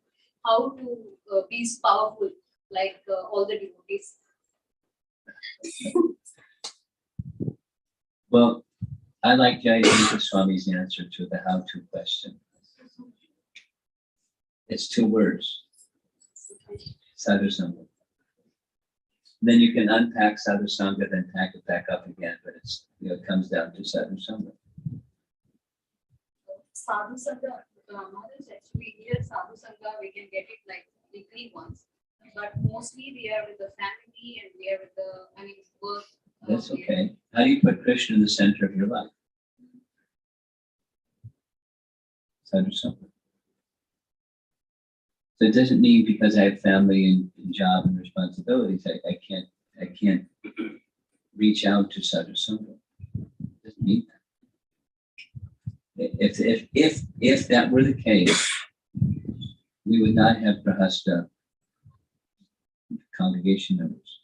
how to be powerful like all the devotees? Well, I like Jayadeva Swami's answer to the how-to question. It's 2 words. Sadhusanga. Then you can unpack Sadhusanga, then pack it back up again, but it's it comes down to Sadhusanga. Sadhu Sangha, Maharaj, actually here Sadhu Sangha, we can get it like weekly once, but mostly we are with the family and we are with the, work. That's okay. How do you put Krishna in the center of your life? Sadhusanga. So it doesn't mean because I have family and job and responsibilities, I can't reach out to Sadhusanga. It doesn't mean that. If that were the case, we would not have Prahasta congregation members,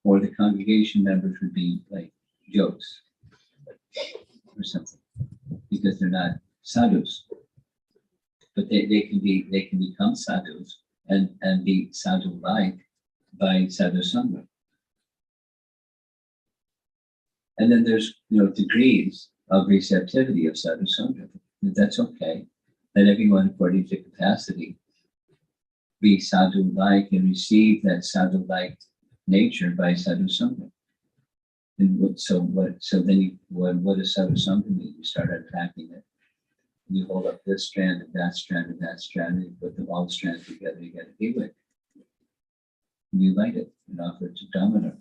or the congregation members would be like jokes or something, because they're not sadhus. But they can become sadhus and be sadhu-like by sadhu sangha. And then there's degrees of receptivity of sadhu sangha. That's okay. Let everyone according to capacity be sadhu-like and receive that sadhu-like nature by sadhu sangha. And so then what does sadhu sangha mean? You start unpacking it. You hold up this strand and that strand and that strand, and you put them all strands together, you get a Hewig. And you light it and offer it to Damodar.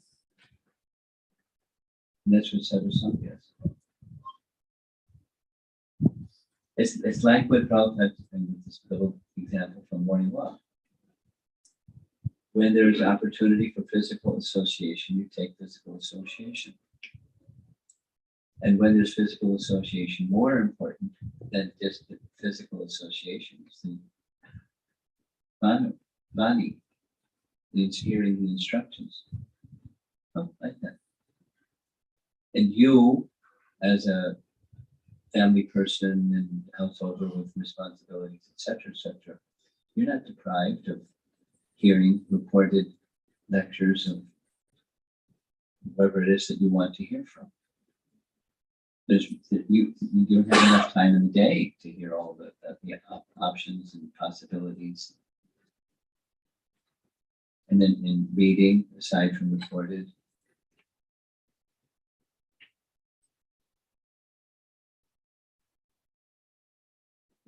And that's what Sadhusanga is. It's like what Prabhupada, and this little example from Morning Walk. When there's opportunity for physical association, you take physical association. And when there's physical association, more important than just the physical association is the body, the hearing the instructions. Oh, like that. And you, as a family person and householder with responsibilities, etc., you're not deprived of hearing recorded lectures of whoever it is that you want to hear from. You don't have enough time in the day to hear all the options and possibilities. And then in reading, aside from recorded,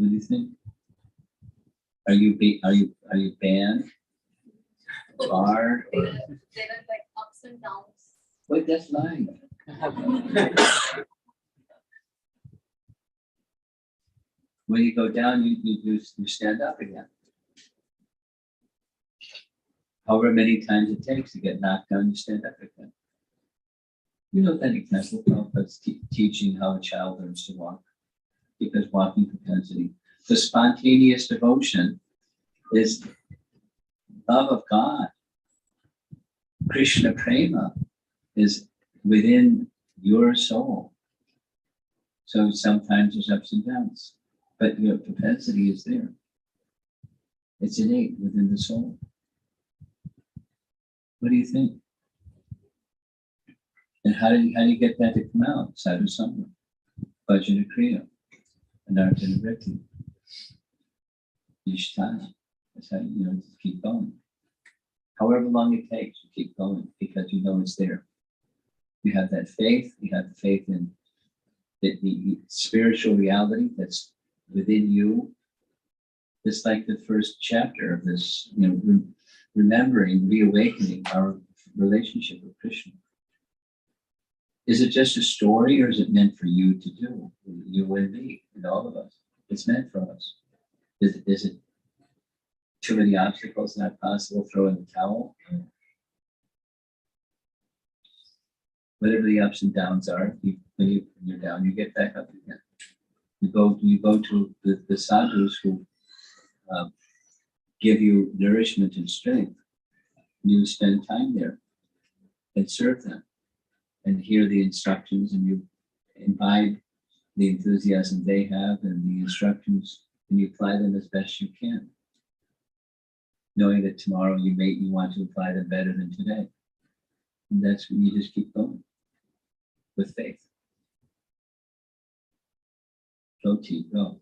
What do you think? Are you banned? Barred? There are like ups and downs. Wait, that's life. When you go down, you stand up again. However many times it takes to get knocked down, you stand up again. You know that example of us teaching how a child learns to walk, because walking propensity. The spontaneous devotion is love of God. Krishna prema is within your soul. So sometimes there's ups and downs, but your propensity is there. It's innate within the soul. What do you think? And how do you get that to come out? Sadhu Sangha, Bhajana Kriya, Anartana Vritti, Ishtana. That's how just keep going. However long it takes, you keep going because you know it's there. You have that faith, you have the faith in the spiritual reality that's within you. It's like the first chapter of this, remembering, reawakening our relationship with Krishna. Is it just a story, or is it meant for you to do? You and me, and all of us. It's meant for us. Is it too many obstacles, not possible, throw in the towel? Whatever the ups and downs are, when you're down, you get back up again. You go to the sadhus who give you nourishment and strength. You spend time there and serve them and hear the instructions, and you imbibe the enthusiasm they have and the instructions, and you apply them as best you can, knowing that tomorrow you want to apply them better than today. And that's when you just keep going with faith. Go team, go.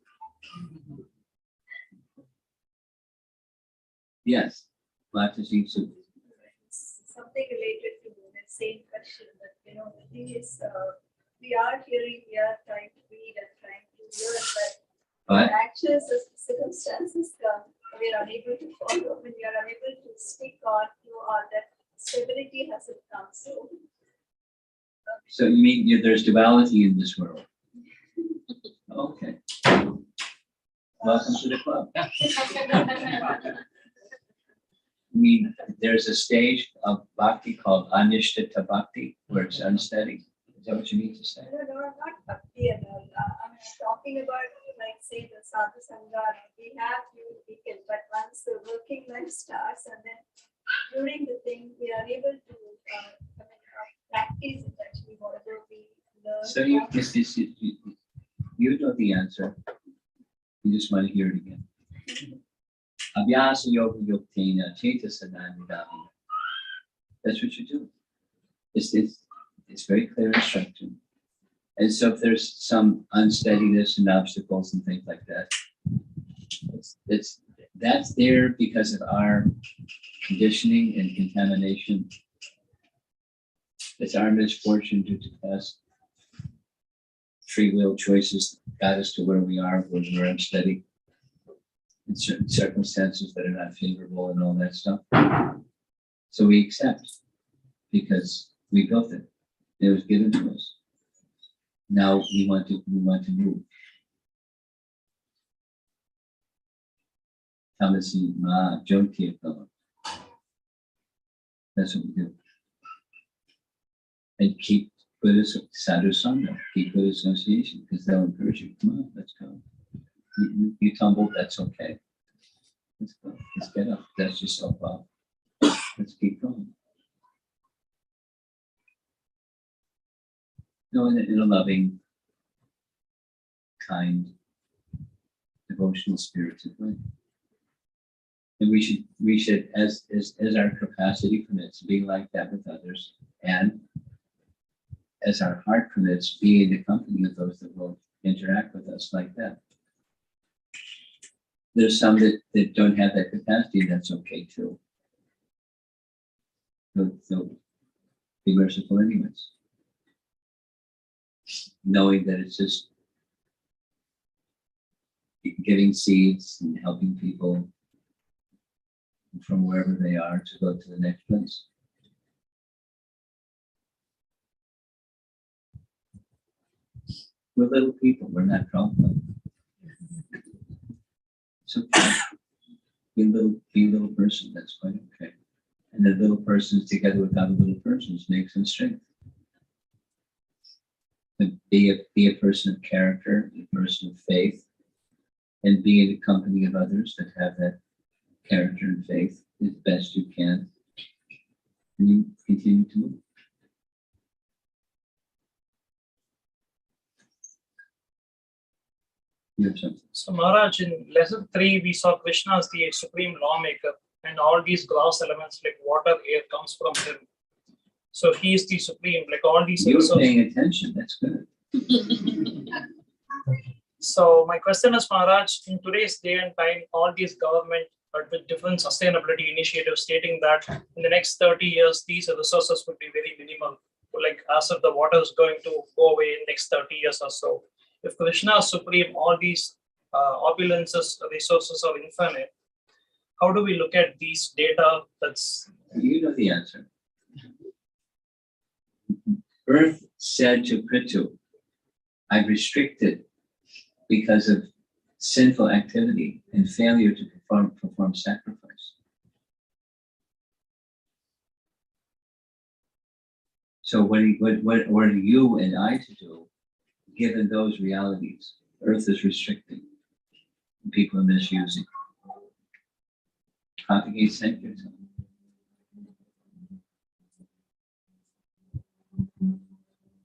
Yes, Mataji. Something related to the same question, but the thing is, we are hearing, we are trying to read and trying to learn, but when actual circumstances come, we are unable to follow, when we are unable to stick on to, or that stability hasn't come. So you mean there's duality in this world? Okay. Welcome to the club. I mean, there's a stage of bhakti called anishtita bhakti, where it's unsteady. Is that what you mean to say? No, not bhakti at all. I'm talking about, like, say, the sadhu sangha. We have few people, but once the working life starts, and then during the thing, we are able to practice it actually, whatever we learn. So you know the answer. You just want to hear it again. Abhyasa yoga yuktena chetasanandidami. That's what you do. It's very clear instruction. And so if there's some unsteadiness and obstacles and things like that, that's there because of our conditioning and contamination. It's our misfortune due to past free will choices got us to where we are, when we're unsteady in certain circumstances that are not favorable and all that stuff. So we accept because we built it. It was given to us. Now we want to move. Tamasi ma jyoti akala. That's what we do. And keep good sadhu sangha, keep good association, because they'll encourage you. Come on, let's go. You tumbled, that's okay. Let's go. Let's get up. Dust yourself up. Let's keep going. In a loving, kind, devotional, spirited way. And we should, as our capacity permits, be like that with others, and as our heart permits, be in the company of those that will interact with us like that. There's some that don't have that capacity, and that's okay too. So be merciful anyways. Knowing that it's just, giving seeds and helping people from wherever they are to go to the next place. We're little people, we're not problem. So be a little person, that's quite okay. And the little persons together with other little persons makes them strength. But be a person of character, a person of faith, and be in the company of others that have that character and faith as best you can. And you continue to move. You have something. So Maharaj, in lesson 3, we saw Krishna as the supreme lawmaker, and all these gross elements like water, air comes from him. So he is the supreme, like all these. You're paying attention, that's good. So my question is, Maharaj, in today's day and time, all these government with different sustainability initiatives stating that in the next 30 years, these resources would be very minimal, like as if the water is going to go away in next 30 years or so. If Krishna is supreme, all these opulences, resources are infinite. How do we look at these data? That's You know the answer. Earth said to Prithu, I've restricted because of sinful activity and failure to perform sacrifice. So what are you and I to do, given those realities? Earth is restricting. People are misusing. Propagate sanctity.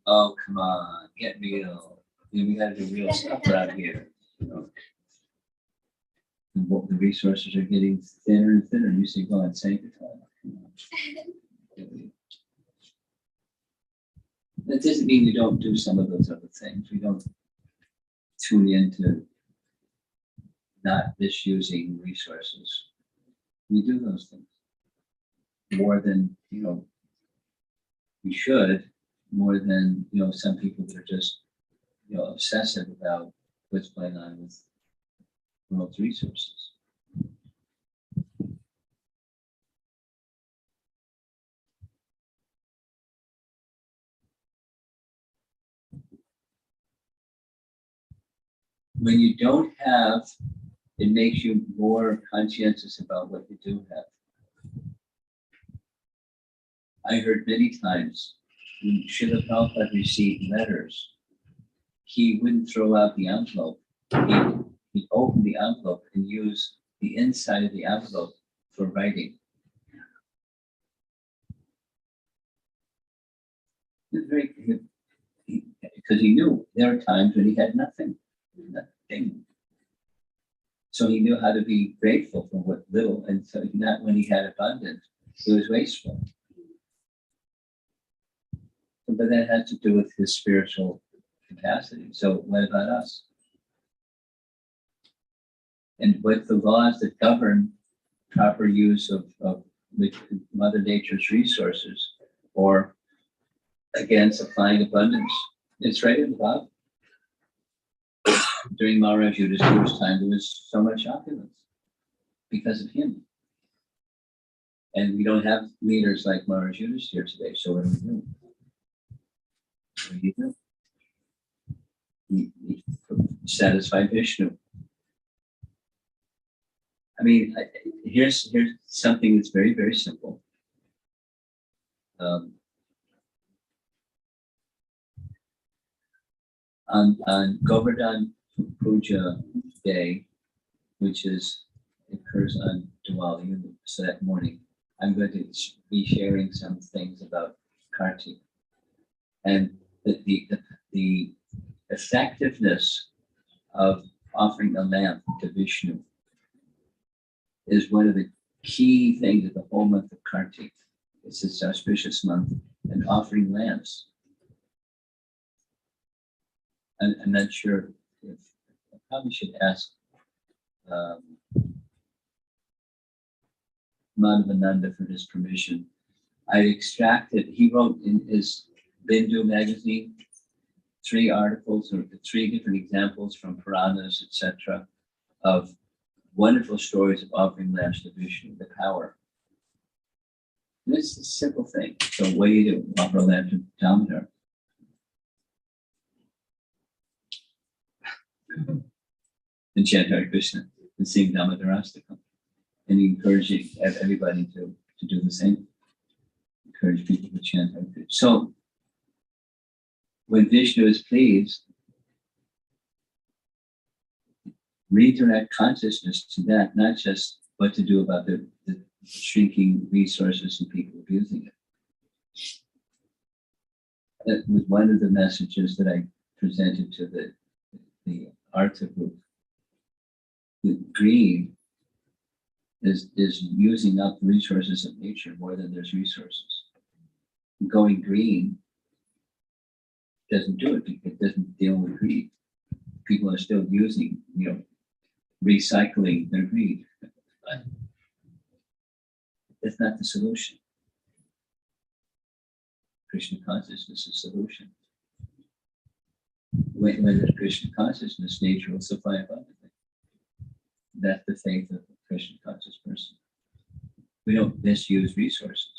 Oh, come on, get real. We gotta do real stuff around here. You know, the resources are getting thinner and thinner. You say, go and sanctify. That doesn't mean we don't do some of those other things. We don't tune into not misusing resources. We do those things more than, we should, more than, some people that are just, obsessive about what's going on with the world's resources. When you don't have, it makes you more conscientious about what you do have. I heard many times when Srila Prabhupada received letters, he wouldn't throw out the envelope. He'd open the envelope and use the inside of the envelope for writing. Because he knew there were times when he had nothing. So he knew how to be grateful for what little, and so not when he had abundance, it was wasteful. But that had to do with his spiritual capacity. So what about us? And what the laws that govern proper use of Mother Nature's resources, or again, supplying abundance? It's right in the Bible. During Maharaj Yudhishthira's time, there was so much opulence because of him. And we don't have leaders like Maharaj Yudhishthira today, so what do we do? What do you do? He satisfied Vishnu. I mean, here's something that's very, very simple. On Govardhan Puja Day, which occurs on Diwali, so that morning, I'm going to be sharing some things about Kartik. And the effectiveness of offering a lamp to Vishnu is one of the key things of the whole month of Kartik. It's this auspicious month, and offering lamps. I'm not sure if I probably should ask Madhavananda for his permission. I extracted, he wrote in his Bindu magazine 3 articles or 3 different examples from Puranas, etc. of wonderful stories of offering lamps to Vishnu, the power. This is a simple thing. So what do you do? Offer a lamp to Damodar. And chant Hare Krishna and sing Damodarastakam. And encouraging everybody to do the same. Encourage people to chant Hare Krishna. So when Vishnu is pleased, redirect consciousness to that, not just what to do about the shrinking resources and people abusing it. That was one of the messages that I presented to the Artha group. That greed is using up the resources of nature more than there's resources. Going green doesn't do it because it doesn't deal with greed. People are still using, recycling their greed. But that's not the solution. Krishna consciousness is the solution. When there's Krishna consciousness, nature will supply abundantly. That's the faith of a Krishna conscious person. We don't misuse resources.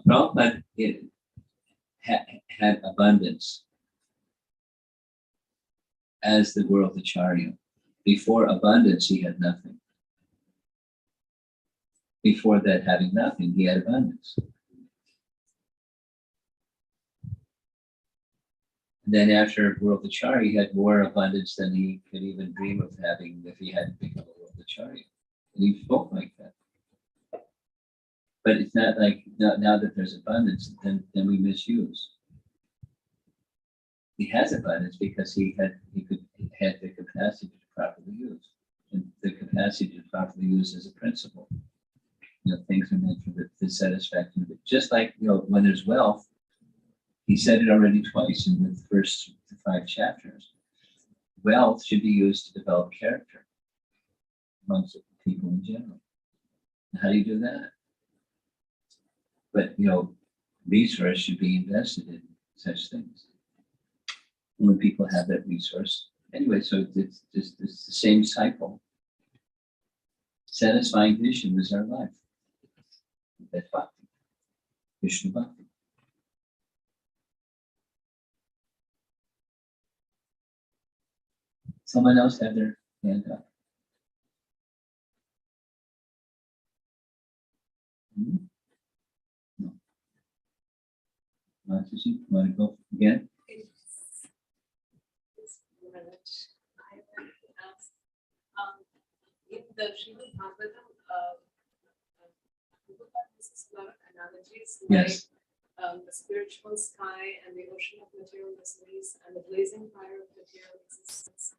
Prabhupada had abundance as the world Acharya. Before abundance, he had nothing. Before that, having nothing, he had abundance. And then after world Acharya, he had more abundance than he could even dream of having if he hadn't become a world Acharya. And he spoke like that. But it's not like now that there's abundance, then we misuse. He has abundance because he had the capacity to properly use. And the capacity to properly use is a principle. Things are meant for the satisfaction of it. Just like, when there's wealth, he said it already twice in the first 5 chapters. Wealth should be used to develop character amongst people in general. How do you do that? But, resource should be invested in such things. And when people have that resource, anyway, so it's the same cycle. Satisfying vision is our life. That's bhakti. Vishnu bhakti. Someone else have their hand up? No. Mataji, you want to go again? I want to ask, in the Srimad Bhagavatam, Prabhupada uses a lot of analogies, Yes. like the spiritual sky and the ocean of material miseries and the blazing fire of material existence.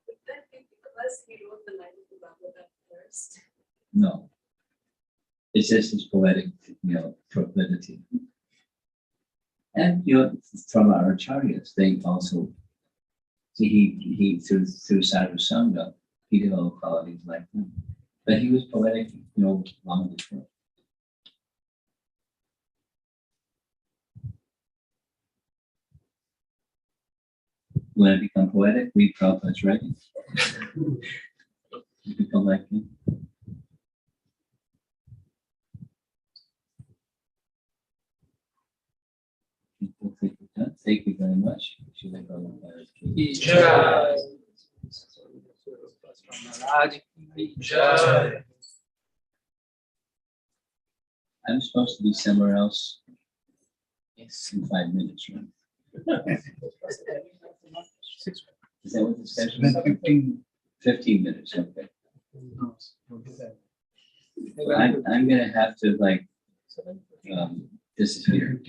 Would that be because he wrote the line of the Bhagavatam first? No. It's just his poetic, proclivity. And, from our acharyas, they also, see, he through sadhu sangha, he developed qualities like that. But he was poetic, long before. When I become poetic, read Prabhupada's writings. You become like him. Thank you very much. Jai. Jai. I'm supposed to be somewhere else in 5 minutes, right? Is that what the schedule is? 15 minutes, okay. I'm gonna have to disappear.